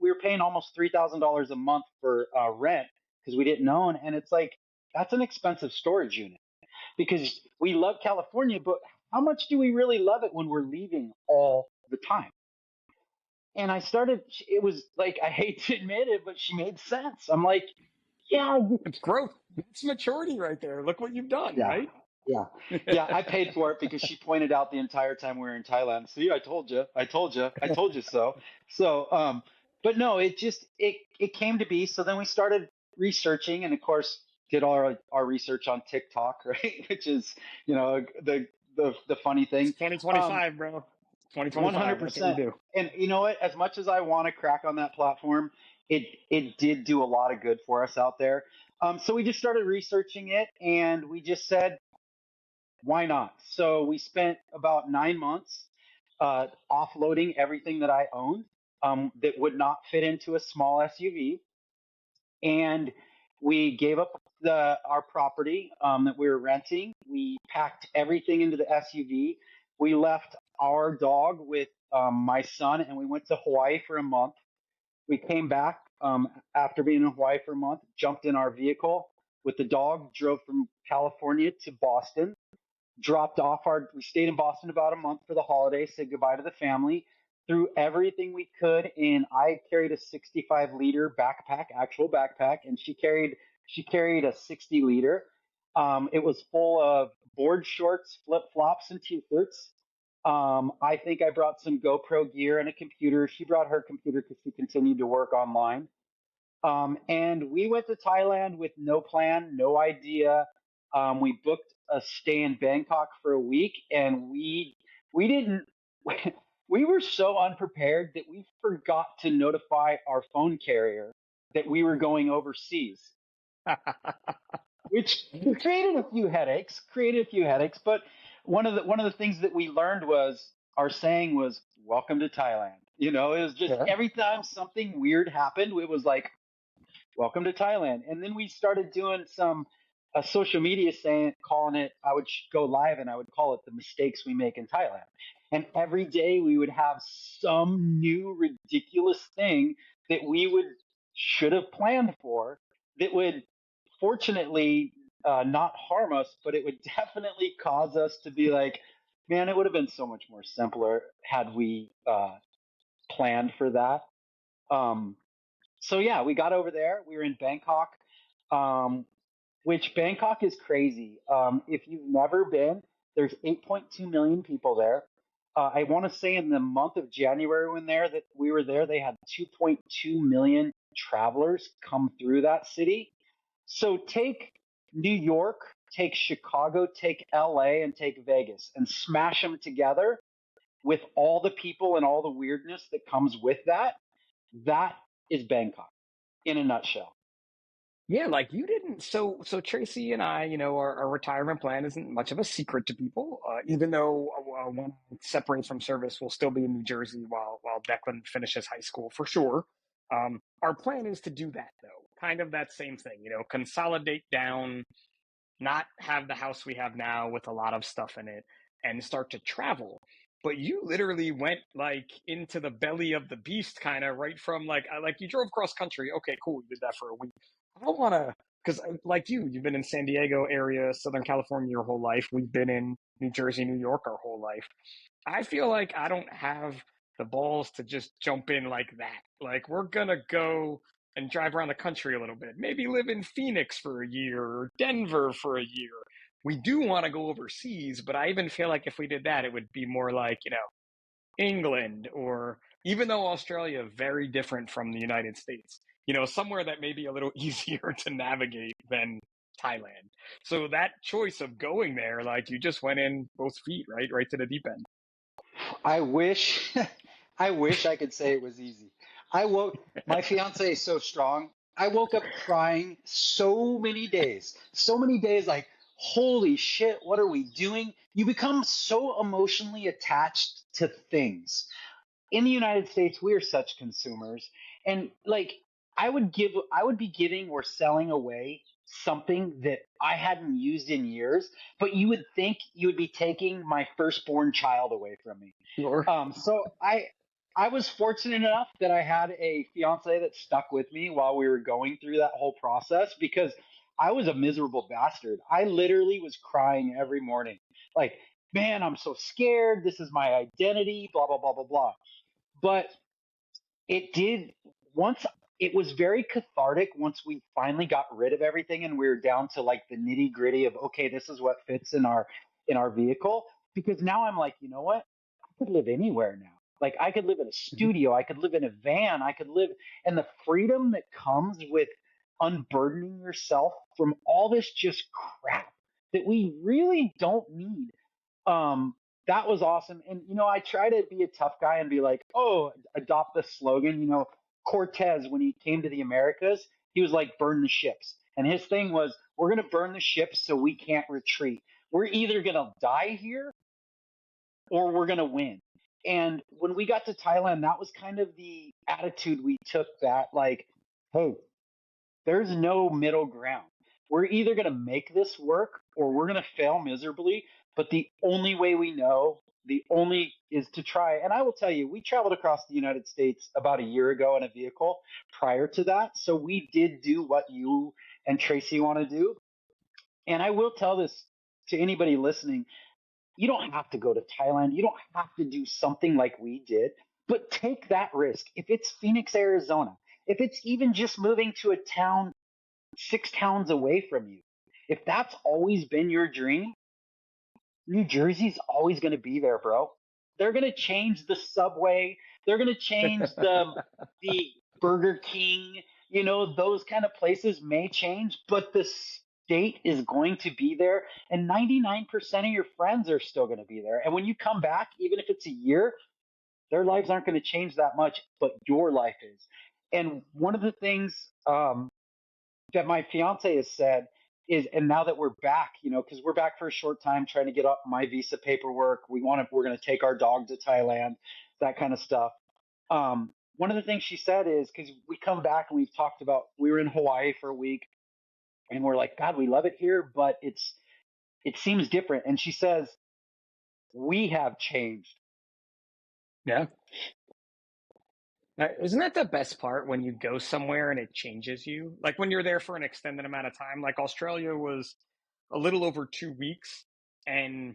were paying almost $3,000 a month for rent because we didn't own, and it's like that's an expensive storage unit because we love California, but how much do we really love it when we're leaving all the time? And it was like, I hate to admit it, but she made sense. I'm like, yeah, It's growth. It's maturity right there. Look what you've done, yeah, right? yeah, yeah. I paid for it because she pointed out the entire time we were in Thailand. See, I told you, I told you, I told you so. So, but no, it came to be. So then we started researching, and of course, did all our research on TikTok, right? Which is, the funny It's thing. Um, 2025, bro. 2025. That's what we 100%. do. And you know what? As much as I want to crack on that platform, it did do a lot of good for us out there. So we just started researching it, and we just said, why not? So we spent about 9 months offloading everything that I owned that would not fit into a small SUV, and we gave up our property that we were renting. We packed everything into the SUV. We left our dog with my son, and we went to Hawaii for a month. We came back after being in Hawaii for a month, jumped in our vehicle with the dog, drove from California to Boston, we stayed in Boston about a month for the holidays, said goodbye to the family, threw everything we could in. I carried a 65-liter backpack, actual backpack, and she carried a 60-liter. It was full of board shorts, flip flops, and t-shirts. I think I brought some GoPro gear and a computer. She brought her computer because she continued to work online. And we went to Thailand with no plan, no idea. We booked a stay in Bangkok for a week, and we didn't. We were so unprepared that we forgot to notify our phone carrier that we were going overseas, which created a few headaches. But one of the things that we learned was our saying was "Welcome to Thailand." It was just Yeah. every time something weird happened, it was like, welcome to Thailand. And then we started doing some social media calling it, I would go live and I would call it the mistakes we make in Thailand. And every day we would have some new ridiculous thing that we should have planned for that would fortunately not harm us, but it would definitely cause us to be like, man, it would have been so much more simpler had we planned for that. Um, so yeah, we got over there. We were in Bangkok, um, which Bangkok is crazy. If you've never been, there's 8.2 million people there. I want to say in the month of January that we were there, they had 2.2 million travelers come through that city. So take New York, take Chicago, take LA, and take Vegas, and smash them together with all the people and all the weirdness that comes with that. That is Bangkok in a nutshell. Yeah, like you didn't. So Tracy and I, our retirement plan isn't much of a secret to people. Even though when I separate from service, we'll still be in New Jersey while Declan finishes high school for sure. Our plan is to do that though, kind of that same thing. Consolidate down, not have the house we have now with a lot of stuff in it, and start to travel. But you literally went like into the belly of the beast, kind of right from like you drove cross country. Okay, cool, you did that for a week. I don't want to, because like you've been in San Diego area, Southern California your whole life. We've been in New Jersey, New York our whole life. I feel like I don't have the balls to just jump in like that. Like we're gonna go and drive around the country a little bit. Maybe live in Phoenix for a year or Denver for a year. we do want to go overseas, but I even feel like if we did that, it would be more like, England, or even though Australia very different from the United States, somewhere that may be a little easier to navigate than Thailand. So that choice of going there, like you just went in both feet, right to the deep end. I wish, I wish I could say it was easy. My fiance is so strong. I woke up crying so many days, like, holy shit, what are we doing? You become so emotionally attached to things. In the United States, we are such consumers. And like, I would be giving or selling away something that I hadn't used in years, but you would think you would be taking my firstborn child away from me. Sure. So I was fortunate enough that I had a fiance that stuck with me while we were going through that whole process, because I was a miserable bastard. I literally was crying every morning. Like, man, I'm so scared. This is my identity, blah, blah, blah, blah, blah. But it did once it was very cathartic once we finally got rid of everything and we were down to like the nitty gritty of, okay, this is what fits in our vehicle. Because now I'm like, you know what? I could live anywhere now. Like, I could live in a Mhm. studio, I could live in a van, I could live, and the freedom that comes with unburdening yourself from all this just crap that we really don't need. um that was awesome. And I try to be a tough guy and be like, oh, adopt the slogan. Cortez, when he came to the Americas, he was like, burn the ships. And his thing was, we're going to burn the ships so we can't retreat. We're either going to die here or we're going to win. And when we got to Thailand, that was kind of the attitude we took, that like, hey, there's no middle ground. We're either going to make this work or we're going to fail miserably. But the only way we know, the only is to try. And I will tell you, we traveled across the United States about a year ago in a vehicle prior to that. So we did do what you and Tracy want to do. And I will tell this to anybody listening: you don't have to go to Thailand. You don't have to do something like we did, but take that risk. If it's Phoenix, Arizona, if it's even just moving to a town 6 towns away from you. If that's always been your dream, New Jersey's always going to be there, bro. They're going to change the subway. They're going to change the Burger King. Those kind of places may change, but the state is going to be there, and 99% of your friends are still going to be there. And when you come back, even if it's a year, their lives aren't going to change that much, but your life is. And one of the things that my fiance has said is, and now that we're back, because we're back for a short time trying to get up my visa paperwork, we're going to take our dog to Thailand, that kind of stuff. One of the things she said is, because we come back and we've talked about, we were in Hawaii for a week and we're like, God, we love it here, but it seems different. And she says, we have changed. Yeah. Isn't that the best part when you go somewhere and it changes you? Like when you're there for an extended amount of time, like Australia was a little over 2 weeks, and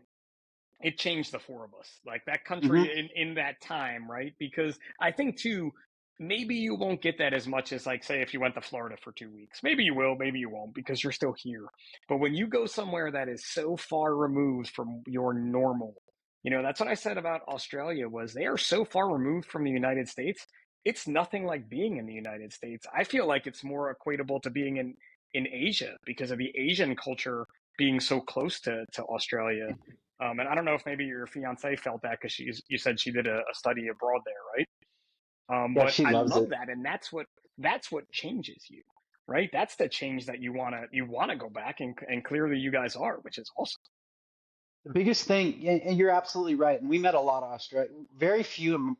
it changed the four of us, like that Hmm. country in that time, right? Because I think too, maybe you won't get that as much as, like, say, if you went to Florida for 2 weeks. Maybe you will, maybe you won't, because you're still here. But when you go somewhere that is so far removed from your normal, that's what I said about Australia, was they are so far removed from the United States. It's nothing like being in the United States. I feel like it's more equatable to being in Asia, because of the Asian culture being so close to Australia. And I don't know if maybe your fiance felt that, because you said she did a study abroad there, right? Yeah, But she I loves love it. that, and that's what changes you, right? That's the change that you wanna go back, and clearly you guys are, which is awesome. The biggest thing, and you're absolutely right. And we met a lot of Australia, very few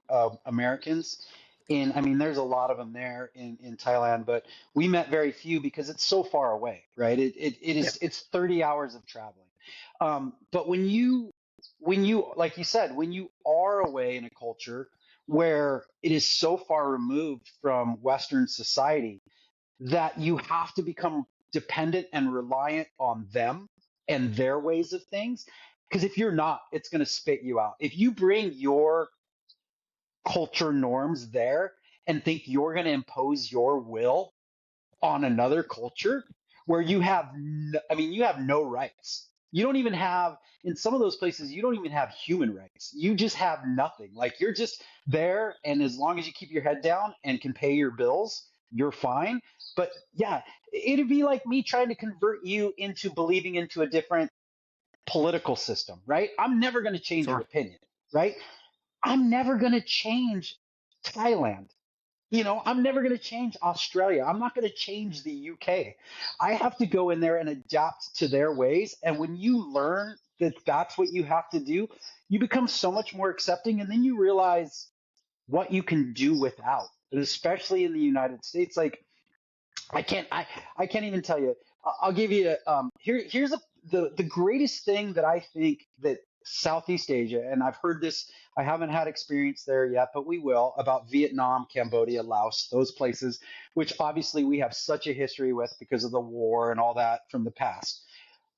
Americans. I mean, there's a lot of them there in Thailand, but we met very few because it's so far away, right? Yeah, It's 30 hours of traveling. But when you, like you said, when you are away in a culture where it is so far removed from Western society, that you have to become dependent and reliant on them and their ways of things. Because if you're not, it's going to spit you out. If you bring your culture norms there and think you're going to impose your will on another culture where you have no rights. You don't even have, in some of those places, you don't even have human rights. You just have nothing. Like you're just there, and as long as you keep your head down and can pay your bills, you're fine. But yeah, it'd be like me trying to convert you into believing into a different political system, right? I'm never going to change your Sure. opinion, right? I'm never going to change Thailand. I'm never going to change Australia. I'm not going to change the UK. I have to go in there and adapt to their ways. And when you learn that that's what you have to do, you become so much more accepting. And then you realize what you can do without, and especially in the United States. Like, I can't even tell you. I'll give you here's the greatest thing that I think that Southeast Asia, and I've heard this. I haven't had experience there yet, but we will, about Vietnam, Cambodia, Laos, those places, which obviously we have such a history with because of the war and all that from the past.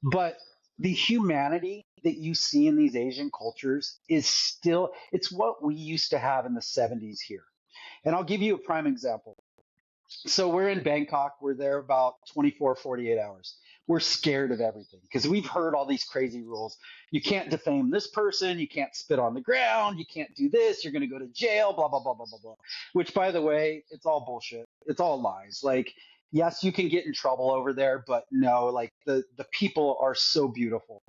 But the humanity that you see in these Asian cultures is still, it's what we used to have in the 70s here. And I'll give you a prime example. So we're in Bangkok. We're there about 24, 48 hours. We're scared of everything because we've heard all these crazy rules. You can't defame this person. You can't spit on the ground. You can't do this. You're going to go to jail, blah, blah, blah, blah, blah, blah. Which, by the way, it's all bullshit. It's all lies. Like, yes, you can get in trouble over there, but no, like the people are so beautiful.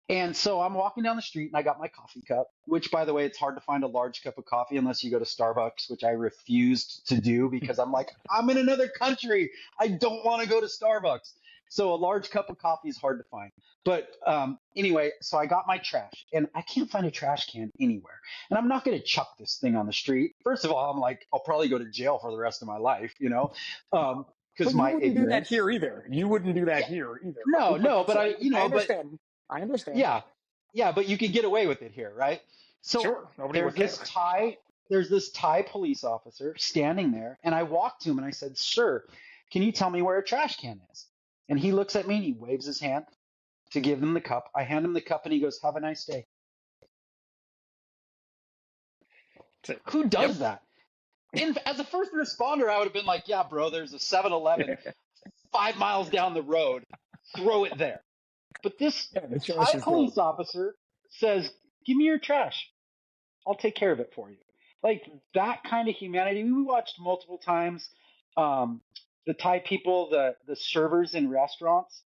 And so I'm walking down the street and I got my coffee cup, which, by the way, it's hard to find a large cup of coffee unless you go to Starbucks, which I refused to do because I'm like, I'm in another country. I don't want to go to Starbucks. So a large cup of coffee is hard to find. But anyway, so I got my trash and I can't find a trash can anywhere. And I'm not going to chuck this thing on the street. First of all, I'm like, I'll probably go to jail for the rest of my life, because But you my wouldn't do that ignorance. here either. You wouldn't do that Yeah, here either. no, But no, but I but understand. I understand. yeah, yeah, but you can get away with it here, right? So Sure, nobody there's would care. this Thai, there's this Thai police officer standing there, and I walked to him and I said, "Sir, can you tell me where a trash can is?" And he looks at me and he waves his hand to give him the cup. I hand him the cup and he goes, "Have a nice day." Who Yep. does that? As a first responder, I would have been like, "Yeah, bro, there's a 7-Eleven 5 miles down the road. Throw it there." But this Yeah, the trash Thai is gone. police officer says, "Give me your trash. I'll take care of it for you." Like that kind of humanity. We watched multiple times. Um, the Thai people, the servers in restaurants,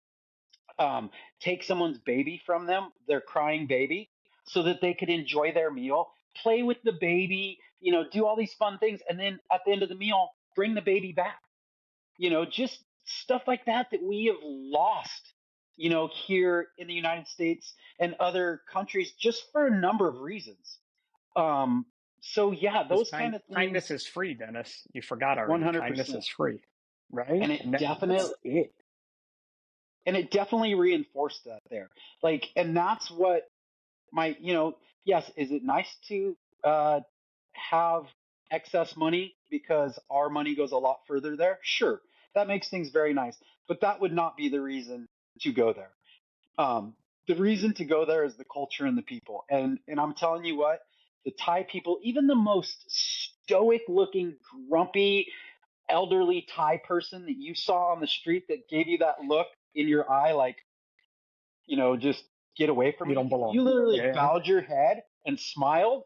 take someone's baby from them, their crying baby, so that they could enjoy their meal, play with the baby, do all these fun things, and then at the end of the meal, bring the baby back. Just stuff like that that we have lost. Here in the United States and other countries, just for a number of reasons. Um, so yeah, Because those kind of kindness things, is free, Dennis. You forgot already. Kindness 100%. is free, right? And And it that's definitely, it. and it definitely reinforced that there. Like, and that's what yes, is it nice to have excess money because our money goes a lot further there? Sure. That makes things very nice. But that would not be the reason to go there. Um, the reason to go there is the culture and the people. And I'm telling you what, the Thai people, even the most stoic looking, grumpy, elderly Thai person that you saw on the street that gave you that look in your eye, like, just get away from You me. don't If you belong. literally Yeah. bowed your head and smiled,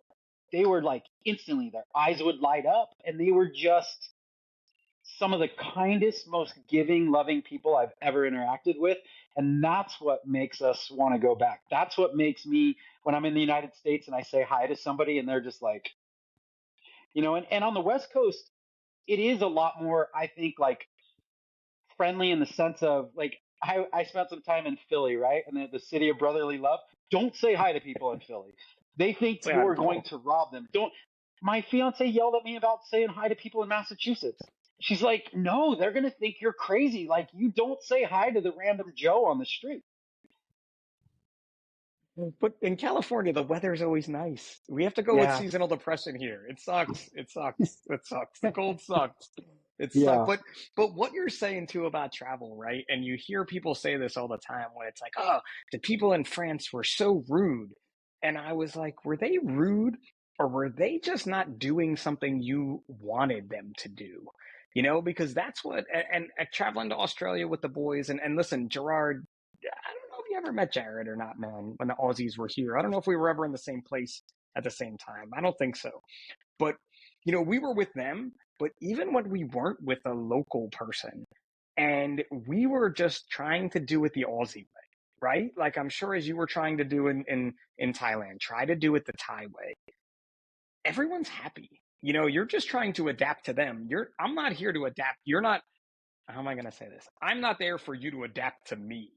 they were like instantly, their eyes would light up and they were just some of the kindest, most giving, loving people I've ever interacted with. And that's what makes us want to go back. That's what makes me, when I'm in the United States and I say hi to somebody and they're just like, and on the West Coast, it is a lot more, I think, like friendly in the sense of like, I spent some time in Philly, right? And the city of brotherly love. Don't say hi to people in Philly. They think Say hi to you're going people. to rob them. Don't. My fiance yelled at me about saying hi to people in Massachusetts. She's like, no, they're going to think you're crazy. Like, you don't say hi to the random Joe on the street. But in California, the weather's always nice. We have to go with Yeah. seasonal depression here. It sucks. It sucks. It sucks. The cold sucks. It sucks. Yeah. But what you're saying too about travel, right? And you hear people say this all the time when it's like, oh, the people in France were so rude. And I was like, were they rude or were they just not doing something you wanted them to do? Because that's what, and traveling to Australia with the boys, and listen, Gerard, I don't know if you ever met Jared or not, man, when the Aussies were here. I don't know if we were ever in the same place at the same time. I don't think so. But, we were with them, but even when we weren't with a local person and we were just trying to do it the Aussie way, right? Like I'm sure as you were trying to do in Thailand, try to do it the Thai way. Everyone's happy. You're just trying to adapt to them. I'm not here to adapt. You're not, how am I going to say this? I'm not there for you to adapt to me.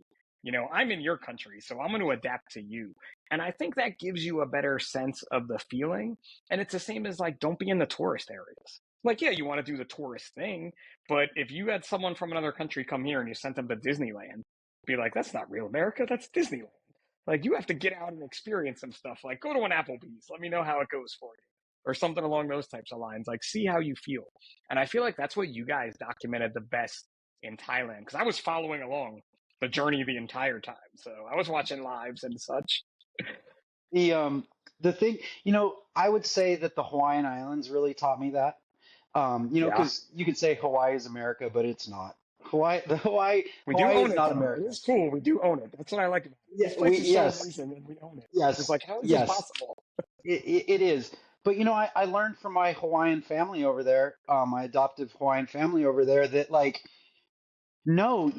I'm in your country, so I'm going to adapt to you. And I think that gives you a better sense of the feeling. And it's the same as like, don't be in the tourist areas. Like, yeah, you want to do the tourist thing, but if you had someone from another country come here and you sent them to Disneyland, be like, that's not real America, that's Disneyland. Like, you have to get out and experience some stuff. Like, go to an Applebee's, let me know how it goes for you, or something along those types of lines. Like, see how you feel. And I feel like that's what you guys documented the best in Thailand, because I was following along the journey the entire time. So I was watching lives and such. The the thing, I would say that the Hawaiian Islands really taught me that. Yeah. Because you could say Hawaii is America, but it's not. We do Hawaii own is it not though. It America. is cool. We do own it. That's what I like about it. Yeah, This place is so yes, amazing and we own it. It's yes, like, how is this yes. possible? It is. But I learned from my Hawaiian family over there, my adoptive Hawaiian family over there, that like no,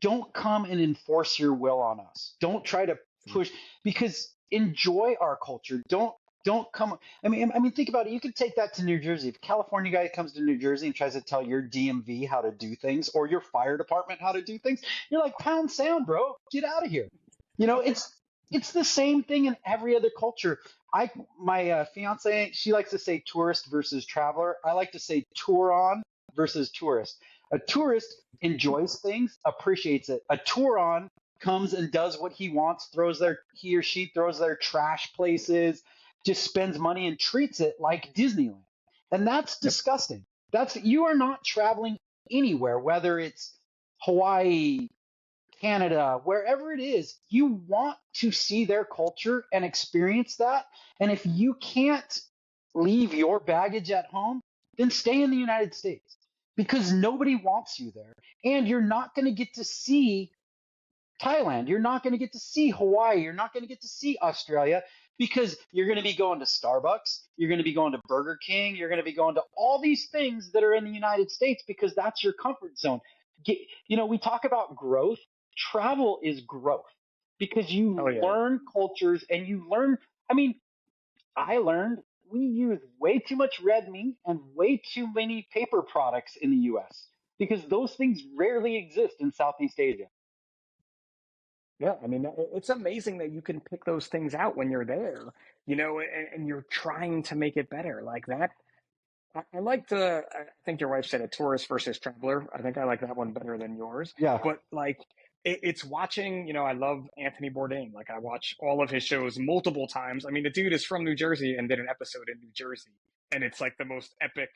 don't come and enforce your will on us. Don't try to push because enjoy our culture. Don't come. I mean, think about it. You could take that to New Jersey. If a California guy comes to New Jersey and tries to tell your DMV how to do things or your fire department how to do things, you're like, pound sound, bro. Get out of here. It's the same thing in every other culture. My fiance, she likes to say tourist versus traveler. I like to say touron versus tourist. A tourist enjoys things, appreciates it. A touron comes and does what he wants, he or she throws their trash places, just spends money and treats it like Disneyland. And that's Yep. disgusting. You are not traveling anywhere, whether it's Hawaii, Canada, wherever it is, you want to see their culture and experience that. And if you can't leave your baggage at home, then stay in the United States because nobody wants you there. And you're not going to get to see Thailand. You're not going to get to see Hawaii. You're not going to get to see Australia because you're going to be going to Starbucks. You're going to be going to Burger King. You're going to be going to all these things that are in the United States because that's your comfort zone. We talk about growth. Travel is growth because Oh you yeah. learn cultures and you learn. I mean, I learned we use way too much red meat and way too many paper products in the US because those things rarely exist in Southeast Asia. Yeah, I mean, it's amazing that you can pick those things out when you're there, and you're trying to make it better like that. I like I think your wife said a tourist versus traveler. I think I like that one better than yours. Yeah. But like, it's watching, I love Anthony Bourdain. Like, I watch all of his shows multiple times. I mean, the dude is from New Jersey and did an episode in New Jersey. And it's like the most epic.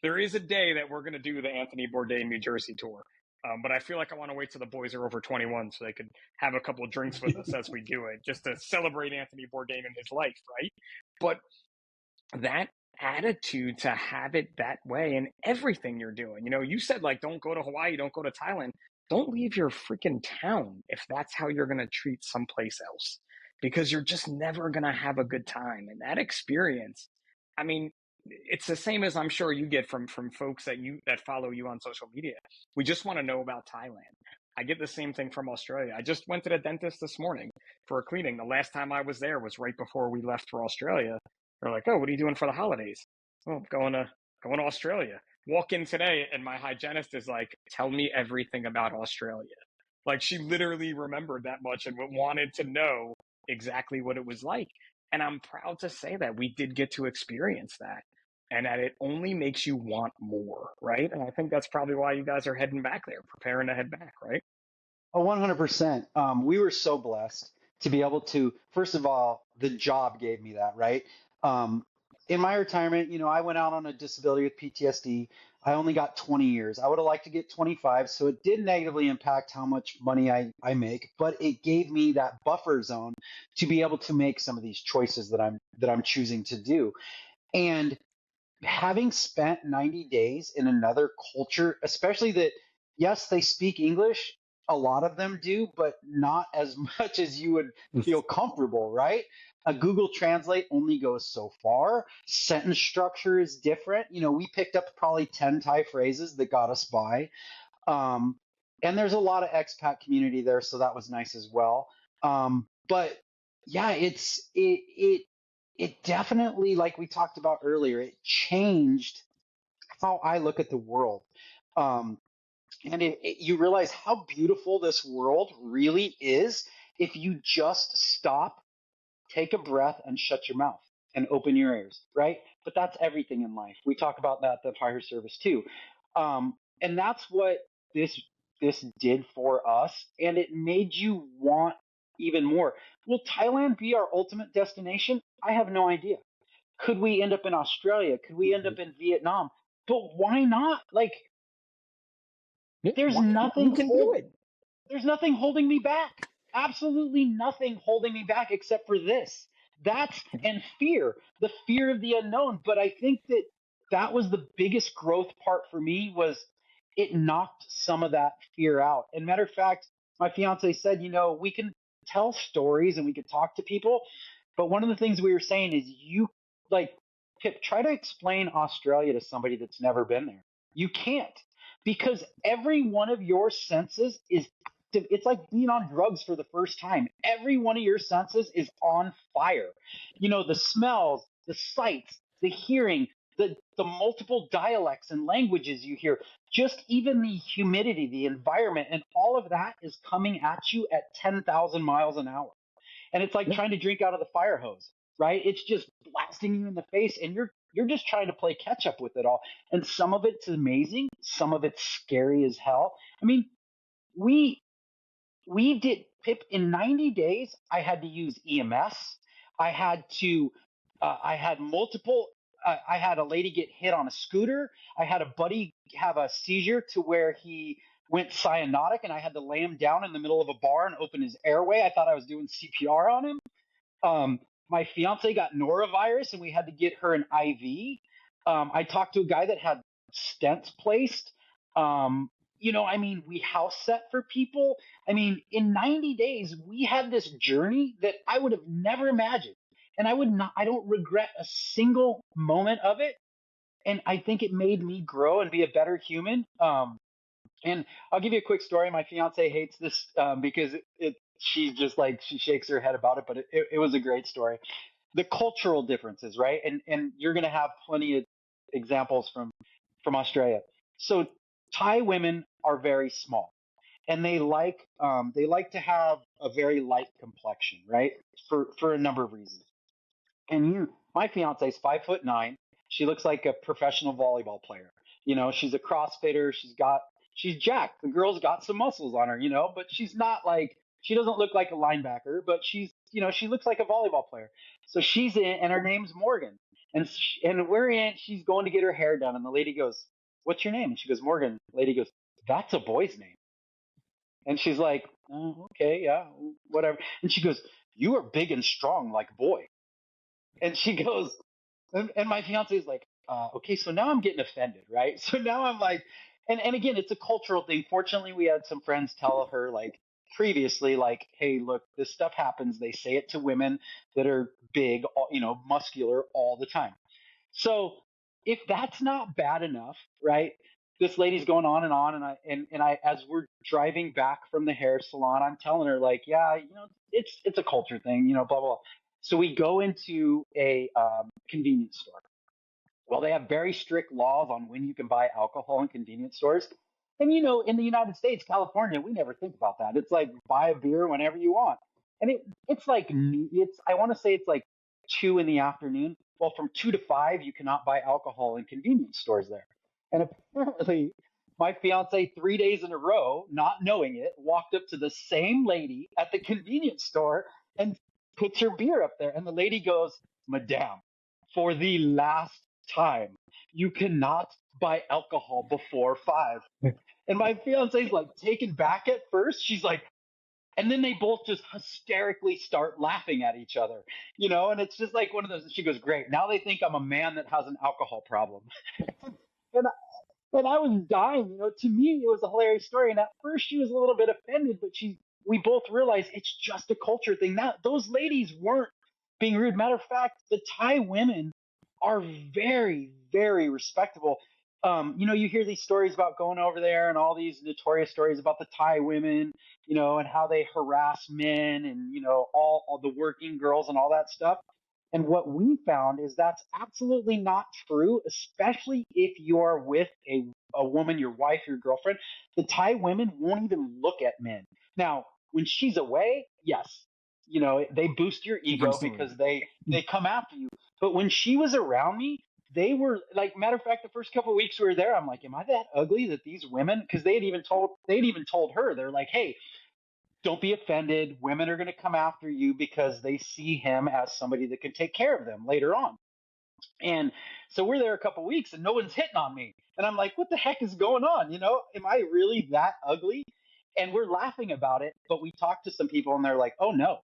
There is a day that we're going to do the Anthony Bourdain New Jersey tour. But I feel like I want to wait till the boys are over 21 so they could have a couple of drinks with us as we do it, just to celebrate Anthony Bourdain and his life, right? But that attitude to have it that way in everything you're doing. You said like don't go to Hawaii, don't go to Thailand. Don't leave your freaking town if that's how you're going to treat someplace else because you're just never going to have a good time. And that experience, I mean, it's the same as I'm sure you get from folks that follow you on social media. We just want to know about Thailand. I get the same thing from Australia. I just went to the dentist this morning for a cleaning. The last time I was there was right before we left for Australia. They're like, "Oh, what are you doing for the holidays?" "Oh, going to Australia." Walk in today, and my hygienist is like, "Tell me everything about Australia." Like she literally remembered that much and wanted to know exactly what it was like. And I'm proud to say that we did get to experience that, and that it only makes you want more, right? And I think that's probably why you guys are heading back there, preparing to head back, right? Oh, 100%. We were so blessed to be able to, first of all, the job gave me that, right? Um, in my retirement, I went out on a disability with PTSD. I only got 20 years. I would have liked to get 25, so it did negatively impact how much money I make, but it gave me that buffer zone to be able to make some of these choices that I'm choosing to do. And having spent 90 days in another culture, especially that, yes, they speak English, a lot of them do, but not as much as you would feel comfortable, right? A Google Translate only goes so far. Sentence structure is different. We picked up probably 10 Thai phrases that got us by. Um, and there's a lot of expat community there, so that was nice as well. But yeah, it definitely, like we talked about earlier, it changed how I look at the world. Um, and you realize how beautiful this world really is if you just stop, take a breath, and shut your mouth and open your ears, right? But that's everything in life. We talk about that at the fire service too. And that's what this this did for us, and it made you want even more. Will Thailand be our ultimate destination? I have no idea. Could we end up in Australia? Could we end up in Vietnam? But why not? Like, Yeah, there's why not? You nothing can do hold it. there's nothing holding me back. Absolutely nothing holding me back except for this. That's and fear, the fear of the unknown. But I think that was the biggest growth part for me was it knocked some of that fear out. And matter of fact, my fiance said, we can tell stories and we can talk to people, but one of the things we were saying is you like Pip, try to explain Australia to somebody that's never been there. You can't because every one of your senses is it's like being on drugs for the first time. Every one of your senses is on fire. The smells, the sights, the hearing, the multiple dialects and languages you hear, just even the humidity, the environment, and all of that is coming at you at 10,000 miles an hour. And it's like Yeah. trying to drink out of the fire hose, right? It's just blasting you in the face, and you're just trying to play catch up with it all. And some of it's amazing, some of it's scary as hell. I mean, we we did Pip in 90 days. I had to use EMS. I had multiple. I had a lady get hit on a scooter. I had a buddy have a seizure to where he went cyanotic, and I had to lay him down in the middle of a bar and open his airway. I thought I was doing CPR on him. Um, my fiance got norovirus, and we had to get her an IV. I talked to a guy that had stents placed. I mean, we house set for people. I mean, in 90 days, we had this journey that I would have never imagined. And I don't regret a single moment of it. And I think it made me grow and be a better human. And I'll give you a quick story. My fiance hates this because she's just like, she shakes her head about it, but it was a great story. The cultural differences, right? And you're going to have plenty of examples from Australia. So Thai women are very small, and they like to have a very light complexion, right? For a number of reasons. And my fiance is 5'9". She looks like a professional volleyball player. She's a CrossFitter. She's jacked. The girl's got some muscles on her, but she's not like, she doesn't look like a linebacker, but she looks like a volleyball player. So she's in, and her name's Morgan. And we're in, she's going to get her hair done. And the lady goes, "What's your name?" And she goes, "Morgan." The lady goes, "That's a boy's name." And she's like, "Oh, okay, yeah, whatever." And she goes, "You are big and strong like boy." And she goes, and my fiance is like, okay, so now I'm getting offended, right? So now I'm like, and again, it's a cultural thing. Fortunately, we had some friends tell her like previously, like, hey, look, this stuff happens. They say it to women that are big, muscular all the time. So if that's not bad enough, right? This lady's going on, and I as we're driving back from the hair salon, I'm telling her like, yeah, it's a culture thing, blah blah. Blah. So we go into a convenience store. Well, they have very strict laws on when you can buy alcohol in convenience stores. And in the United States, California, we never think about that. It's like buy a beer whenever you want. And it's like I want to say it's like 2 in the afternoon. Well, from 2 to 5, you cannot buy alcohol in convenience stores there. And apparently, my fiance 3 days in a row, not knowing it, walked up to the same lady at the convenience store and puts her beer up there. And the lady goes, "Madame, for the last time, you cannot buy alcohol before 5." And my fiance's like taken back at first. She's like, and then they both just hysterically start laughing at each other, and it's just like one of those. She goes, "Great. Now they think I'm a man that has an alcohol problem." and And I was dying. To me, it was a hilarious story. And at first, she was a little bit offended, but we both realized it's just a culture thing. That those ladies weren't being rude. Matter of fact, the Thai women are very, very respectable. You hear these stories about going over there and all these notorious stories about the Thai women, and how they harass men and, all the working girls and all that stuff. And what we found is that's absolutely not true, especially if you're with a woman, your wife, your girlfriend. The Thai women won't even look at men. Now, when she's away, yes, they boost your Different ego story. because they come after you. But when she was around me, they were like, matter of fact, the first couple of weeks we were there, I'm like, am I that ugly that these women? Because they'd even told her, they're like, hey, don't be offended. Women are going to come after you because they see him as somebody that can take care of them later on. And so we're there a couple of weeks and no one's hitting on me. And I'm like, what the heck is going on? Am I really that ugly? And we're laughing about it, but we talked to some people and they're like, oh no,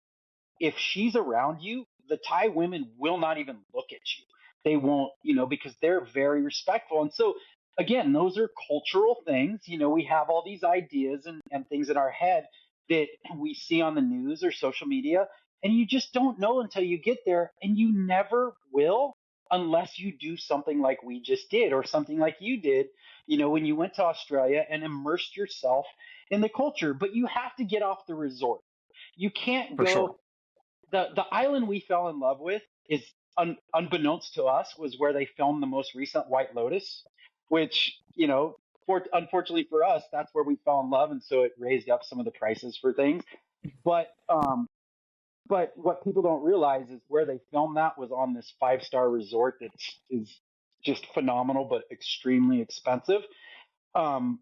if she's around you, the Thai women will not even look at you. They won't, because they're very respectful. And so, again, those are cultural things. We have all these ideas and things in our head that we see on the news or social media, and you just don't know until you get there, and you never will unless you do something like we just did or something like you did, when you went to Australia and immersed yourself in the culture. But you have to get off the resort. You can't For sure. go the island we fell in love with is unbeknownst to us was where they filmed the most recent White Lotus, which unfortunately for us, that's where we fell in love, and so it raised up some of the prices for things. But what people don't realize is where they filmed that was on this 5-star resort that is just phenomenal but extremely expensive. Um,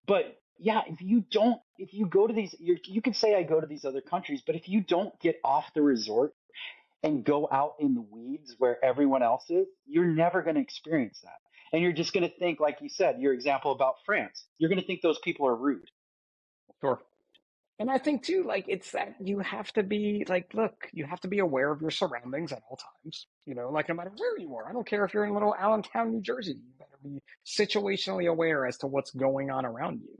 but yeah, if you go to you could say I go to these other countries, but if you don't get off the resort and go out in the weeds where everyone else is, you're never going to experience that. And you're just going to think, like you said, your example about France, you're going to think those people are rude. Sure. And I think too, like it's that you have to be like, look, you have to be aware of your surroundings at all times. Like no matter where you are, I don't care if you're in little Allentown, New Jersey, you better be situationally aware as to what's going on around you.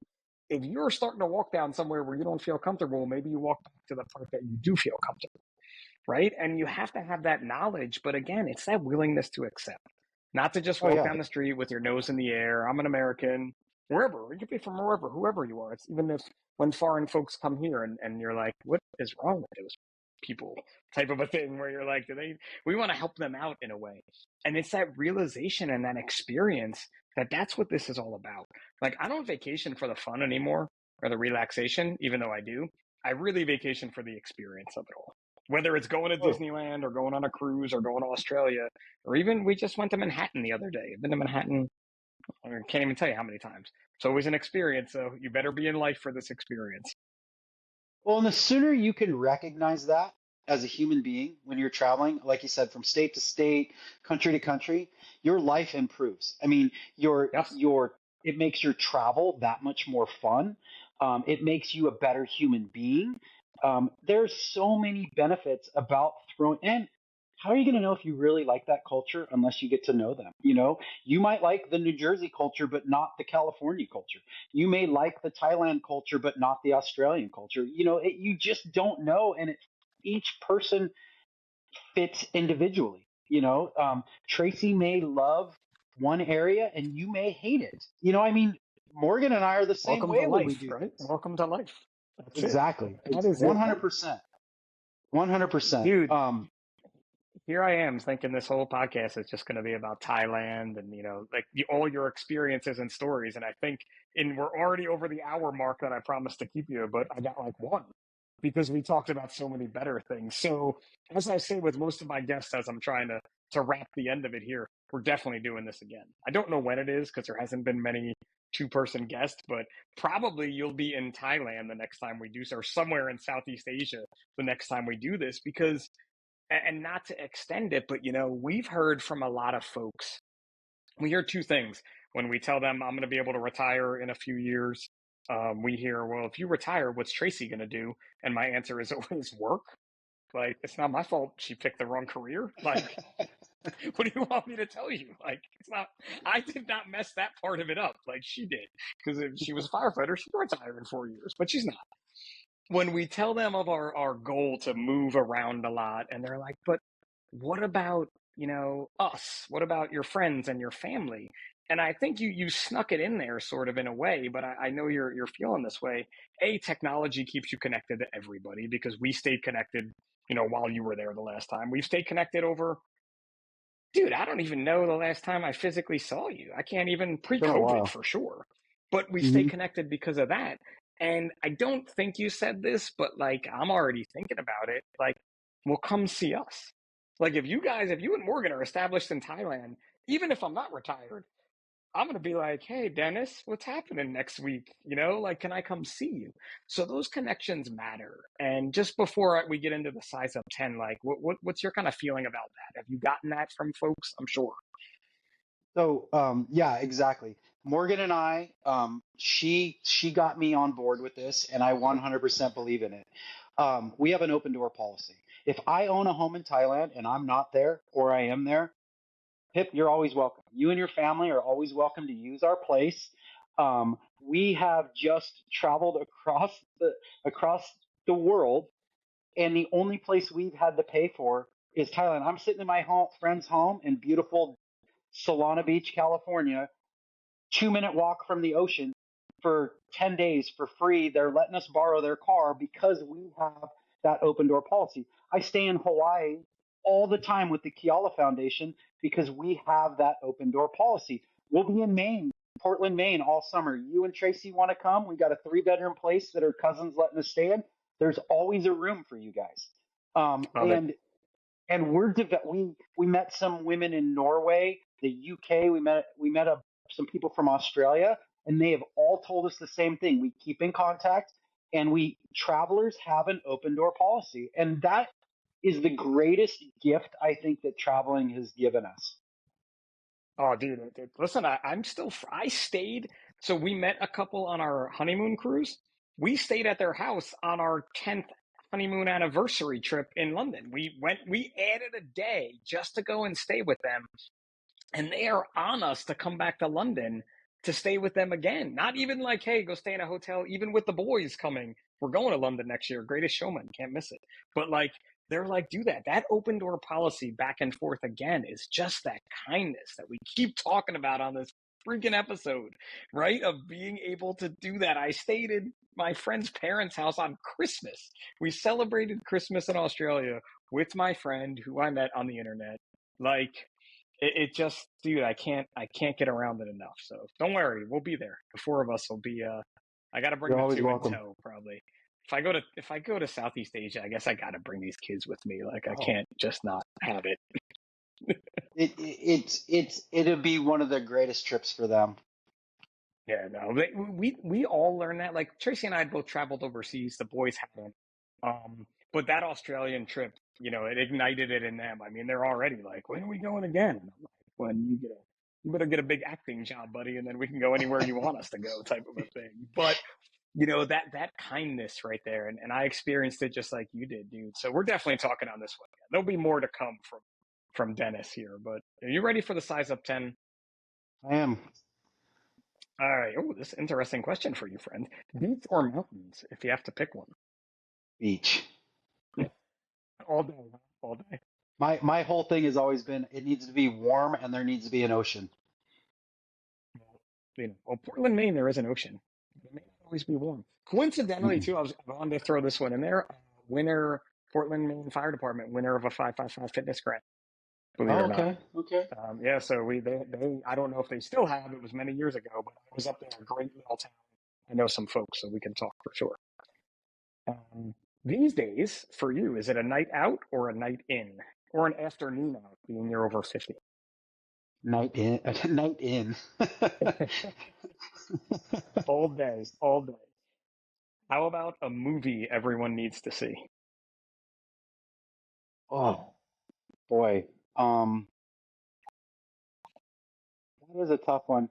If you're starting to walk down somewhere where you don't feel comfortable, maybe you walk back to the part that you do feel comfortable, right? And you have to have that knowledge. But again, it's that willingness to accept, not to just Oh walk yeah. down the street with your nose in the air. I'm an American, wherever. You could be from wherever, whoever you are. It's even if when foreign folks come here and you're like, what is wrong with those people type of a thing where you're like, we want to help them out in a way. And it's that realization and that experience that's what this is all about. Like, I don't vacation for the fun anymore or the relaxation, even though I do. I really vacation for the experience of it all. Whether it's going to Oh, Disneyland or going on a cruise or going to Australia, or even we just went to Manhattan the other day. I've been to Manhattan, I can't even tell you how many times. It's always an experience, so you better be in life for this experience. well, and the sooner you can recognize that as a human being when you're traveling, like you said, from state to state, country to country, your life improves. I mean, Yes, it makes your travel that much more fun. It makes you a better human being. There's so many benefits about throwing, and how are you going to know if you really like that culture unless you get to know them? You might like the New Jersey culture, but not the California culture. You may like the Thailand culture, but not the Australian culture. You just don't know, and each person fits individually. Tracy may love one area, and you may hate it. I mean, Morgan and I are the same welcome to way when we life, do right? things. Welcome to life. That's it. Exactly. That It's is it, man. 100%. 100%. Dude, here I am thinking this whole podcast is just going to be about Thailand and, like all your experiences and stories. And I think we're already over the hour mark that I promised to keep you, but I got like one because we talked about so many better things. So as I say with most of my guests, as I'm trying to wrap the end of it here, we're definitely doing this again. I don't know when it is because there hasn't been many two-person guests, but probably you'll be in Thailand the next time we do so, or somewhere in Southeast Asia the next time we do this, because and not to extend it, but we've heard from a lot of folks. We hear two things when we tell them I'm going to be able to retire in a few years. We hear, well, if you retire, what's Tracy going to do? And my answer is always work. Like, it's not my fault she picked the wrong career. Like, What do you want me to tell you? Like, it's not, I did not mess that part of it up like she did. Because if she was a firefighter, she'd retire in 4 years, but she's not. When we tell them of our goal to move around a lot, and they're like, but what about, us? What about your friends and your family? And I think you snuck it in there sort of in a way, but I know you're feeling this way. Technology keeps you connected to everybody because we stayed connected, while you were there the last time. We've stayed connected over, dude, I don't even know the last time I physically saw you. I can't even It's been a pre-COVID while. for sure. But we stay Hmm. connected because of that. And I don't think you said this, but like I'm already thinking about it. Like, well, come see us. Like if you and Morgan are established in Thailand, even if I'm not retired, I'm going to be like, hey, Dennis, what's happening next week? Like, can I come see you? So those connections matter. And just before we get into the size up 10, like, what's your kind of feeling about that? Have you gotten that from folks? I'm sure. So, yeah, exactly. Morgan and I, she got me on board with this, and I 100% believe in it. We have an open door policy. If I own a home in Thailand and I'm not there, or I am there, Pip, you're always welcome. You and your family are always welcome to use our place. We have just traveled across the world, and the only place we've had to pay for is Thailand. I'm sitting in my friend's home in beautiful Solana Beach, California, 2-minute walk from the ocean for 10 days for free. They're letting us borrow their car because we have that open door policy. I stay in Hawaii all the time with the Keala Foundation because we have that open door policy. We'll be in Maine, Portland, Maine all summer. You and Tracy want to come? We got a 3-bedroom place that our cousins letting us stay in. There's always a room for you guys. Um, Love it. and and we met some women in Norway, the UK. We met some people from Australia, and they have all told us the same thing. We keep in contact, and we travelers have an open door policy, and that is the greatest gift I think that traveling has given us. Oh, dude, listen, I stayed. So we met a couple on our honeymoon cruise. We stayed at their house on our 10th honeymoon anniversary trip in London. We added a day just to go and stay with them, and they are on us to come back to London to stay with them again. Not even like, hey, go stay in a hotel, even with the boys coming. We're going to London next year. Greatest Showman, can't miss it. But like, they're like, do that. That open door policy back and forth again is just that kindness that we keep talking about on this freaking episode, right? Of being able to do that. I stayed in my friend's parents' house on Christmas. We celebrated Christmas in Australia with my friend who I met on the internet. Like, it just, dude, I can't get around it enough. So don't worry, we'll be there. The four of us will be. I got to bring You're the always two in welcome. tow probably. If I go to Southeast Asia, I guess I got to bring these kids with me. Like I Oh, can't just not have it. it'll be one of the greatest trips for them. Yeah, no, we all learned that. Like Tracy and I had both traveled overseas. The boys haven't. But that Australian trip, it ignited it in them. I mean, they're already like, when are we going again? And I'm like, when you better get a big acting job, buddy, and then we can go anywhere you want us to go, type of a thing. But that kindness right there, and I experienced it just like you did, dude. So we're definitely talking on this one. There'll be more to come from Dennis here. But are you ready for the size up 10? I am. All right. Oh, this is an interesting question for you, friend. Beach or mountains, if you have to pick one? Beach. Yeah. All day, huh? All day. My whole thing has always been it needs to be warm and there needs to be an ocean. Well, Portland, Maine, there is an ocean. It may not always be warm. Coincidentally, Mm-mm. too, I wanted to throw this one in there. Winner, Portland, Maine Fire Department, winner of a 555 fitness grant, believe it Oh, or not. okay. Okay. Yeah, so they I don't know if they still have. It was many years ago, but I was up there, a great little town. I know some folks, so we can talk for sure. Um, these days, for you, is it a night out or a night in? Or an afternoon out, being you're over 50? Night in. Night in. All day, all day. How about a movie everyone needs to see? Oh boy. That is a tough one.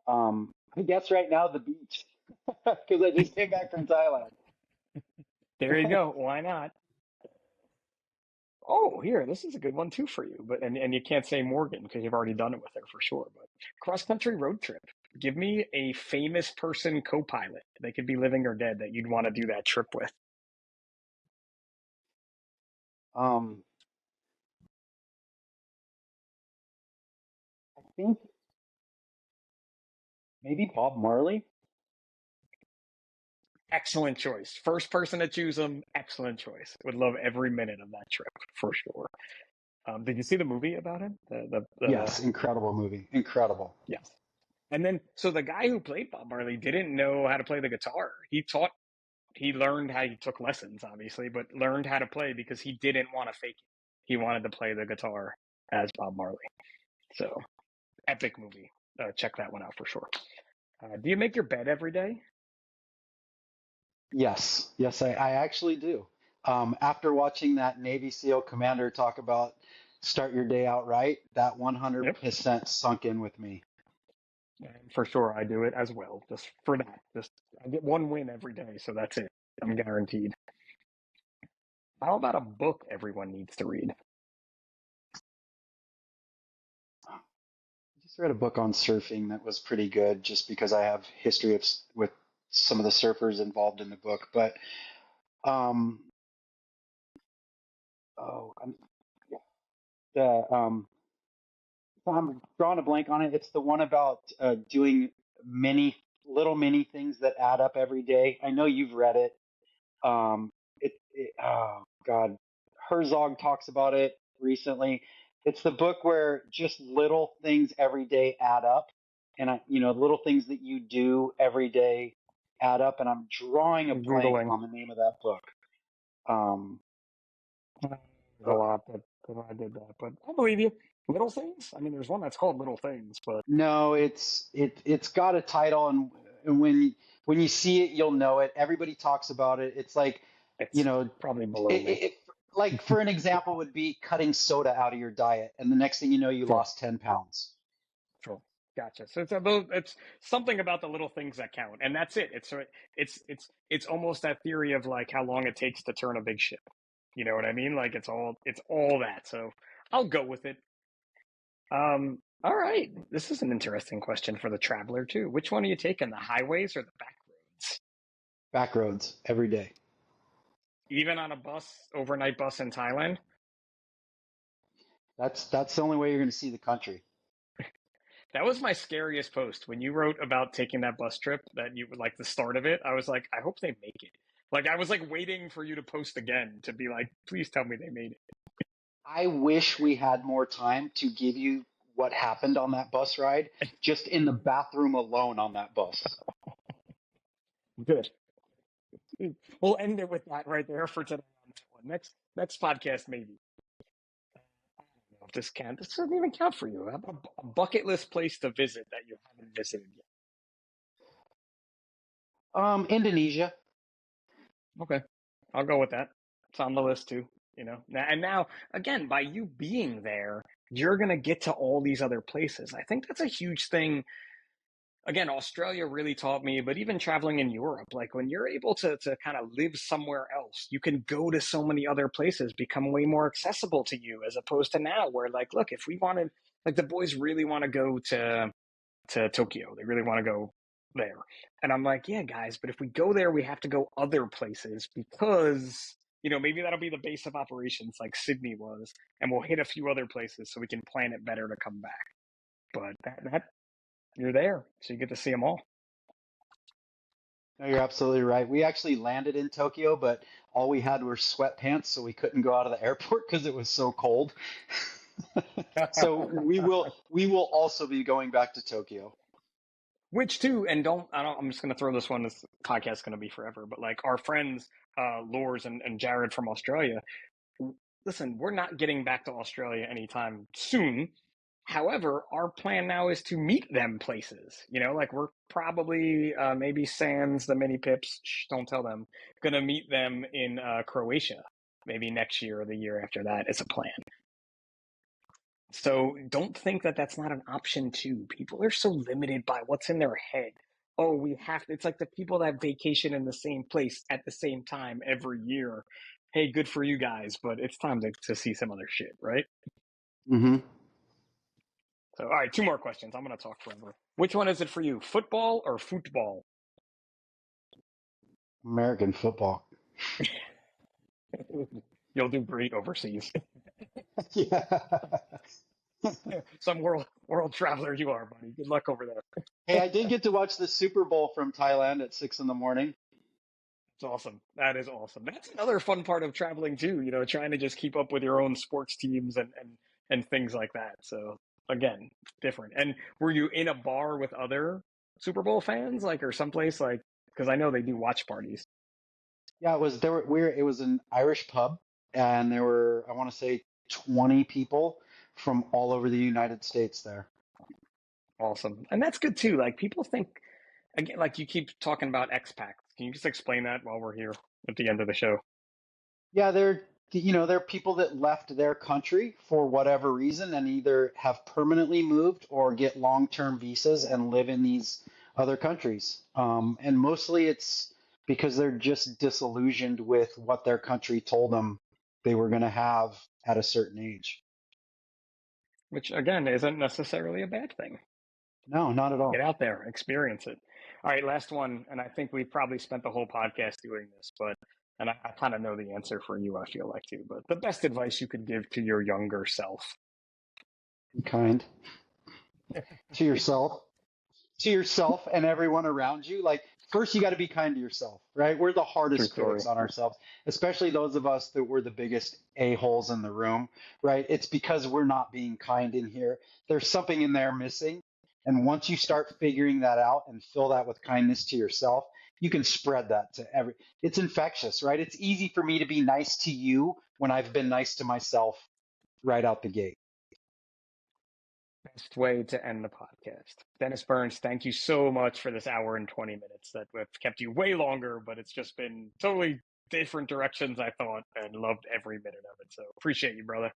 I guess right now the beach because I just came back from Thailand. There you go. Why not? Oh, here, this is a good one too for you. But and you can't say Morgan because you've already done it with her for sure. But cross country road trip. Give me a famous person co-pilot. They could be living or dead that you'd want to do that trip with. Um, I think maybe Bob Marley. Excellent choice. First person to choose them. Excellent choice. Would love every minute of that trip for sure. Did you see the movie about him? The Yes, incredible movie. Incredible. yes. And then so the guy who played Bob Marley didn't know how to play the guitar. He learned how he took lessons, obviously, but learned how to play because he didn't want to fake it. He wanted to play the guitar as Bob Marley. So epic movie. Check that one out for sure. Do you make your bed every day? Yes, yes, I actually do. After watching that Navy SEAL commander talk about start your day out right, that Yep. 100% sunk in with me. And for sure, I do it as well. Just for that, just I get one win every day, so that's it. I'm guaranteed. How about a book everyone needs to read? I just read a book on surfing that was pretty good just because I have history with some of the surfers involved in the book. But um, oh, the I'm drawing a blank on it. It's the one about doing many little mini things that add up every day. I know you've read it. Oh God, Herzog talks about it recently. It's the book where just little things every day add up, and little things that you do every day add up. And I'm drawing a I'm blank Googling. on the name of that book. Um, There's a lot that I did that, but I believe you. Little Things? I mean, there's one that's called Little Things, but no, it's got a title, and when you see it, you'll know it. Everybody talks about it. It's like, you it's know, probably below it, me. it like for an example would be cutting soda out of your diet, and the next thing you know, you Sure, lost 10 pounds. sure. Gotcha. So it's something about the little things that count, and that's it. It's almost that theory of like how long it takes to turn a big ship. You know what I mean? Like it's all that. So I'll go with it. All right. This is an interesting question for the traveler too. Which one are you taking, the highways or the back roads? Back roads every day. Even on a overnight bus in Thailand? That's the only way you're going to see the country. That was my scariest post. When you wrote about taking that bus trip, that you like the start of it, I was like, I hope they make it. Like I was like waiting for you to post again to be like, please tell me they made it. I wish we had more time to give you what happened on that bus ride, just in the bathroom alone on that bus. Good. We'll end it with that right there for today on that one. Next podcast maybe. I don't know if this can. This doesn't even count for you. How about a bucket list place to visit that you haven't visited yet? Indonesia. Okay, I'll go with that. It's on the list too. And now again, by you being there, you're gonna get to all these other places. I think that's a huge thing. Again, Australia really taught me, but even traveling in Europe, like when you're able to kind of live somewhere else, you can go to so many other places, become way more accessible to you, as opposed to now, where like, look, if we wanted, like the boys really want to go to Tokyo. They really want to go there. And I'm like, yeah, guys, but if we go there, we have to go other places because, maybe that'll be the base of operations like Sydney was, and we'll hit a few other places so we can plan it better to come back. But that you're there, so you get to see them all. No, you're absolutely right. We actually landed in Tokyo, but all we had were sweatpants, so we couldn't go out of the airport because it was so cold. So we will also be going back to Tokyo. Which too, and I'm just gonna throw this one. This podcast is gonna be forever, but like our friends, Lors and Jared from Australia, listen, we're not getting back to Australia anytime soon. However, our plan now is to meet them places. Like we're probably maybe Sans, the mini pips, don't tell them, gonna meet them in Croatia maybe next year or the year after that is a plan. So don't think that that's not an option too. People are so limited by what's in their head. Oh, we have to. It's like the people that vacation in the same place at the same time every year. hey, good for you guys, but it's time to see some other shit, right? Mm-hmm. So, all right, two more questions. I'm going to talk forever. Which one is it for you, football or football? American football. You'll do great overseas. Yeah. Some world traveler you are, buddy. Good luck over there. Hey, I did get to watch the Super Bowl from Thailand at 6 in the morning. It's awesome. That is awesome. That's another fun part of traveling too, trying to just keep up with your own sports teams and things like that. So again, different. And were you in a bar with other Super Bowl fans, like, or someplace like, because I know they do watch parties. Yeah, it was there were we were, it was an Irish pub, and there were, I want to say, 20 people from all over the United States there. Awesome. And that's good too. Like people think, again, like you keep talking about expats. Can you just explain that while we're here at the end of the show? Yeah, they're people that left their country for whatever reason and either have permanently moved or get long-term visas and live in these other countries. And mostly it's because they're just disillusioned with what their country told them they were going to have at a certain age. Which again isn't necessarily a bad thing. No, not at Get all. out there, experience it. All right, last one. And I think we probably spent the whole podcast doing this, and I kind of know the answer for you, I feel like too. But the best advice you could give to your younger self. Be kind to yourself. To yourself and everyone around you. Like, first, you got to be kind to yourself, right? We're the True hardest story. critics on ourselves, especially those of us that were the biggest a-holes in the room, right? It's because we're not being kind in here. There's something in there missing. And once you start figuring that out and fill that with kindness to yourself, you can spread that to it's infectious, right? It's easy for me to be nice to you when I've been nice to myself right out the gate. Best way to end the podcast. Dennis Burns, thank you so much for this hour and 20 minutes that we've kept you way longer, but it's just been totally different directions I thought and loved every minute of it. So appreciate you, brother.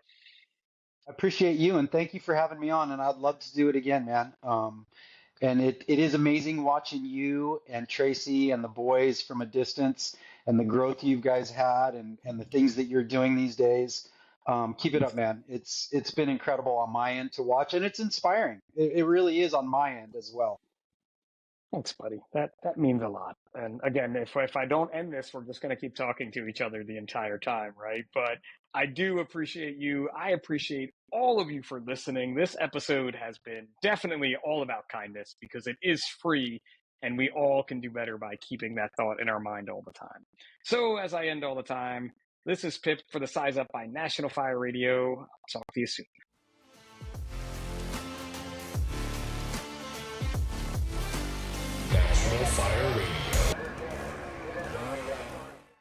I appreciate you and thank you for having me on. And I'd love to do it again, man. And it is amazing watching you and Tracy and the boys from a distance and the growth you guys had and the things that you're doing these days. Keep it up, man. It's been incredible on my end to watch, and it's inspiring. It really is on my end as well. Thanks, buddy. That means a lot. And again, if I don't end this, we're just going to keep talking to each other the entire time, right? But I do appreciate you. I appreciate all of you for listening. This episode has been definitely all about kindness because it is free and we all can do better by keeping that thought in our mind all the time. So as I end all the time, this is Pip for the Size Up by National Fire Radio. I'll talk to you soon. National Fire Radio.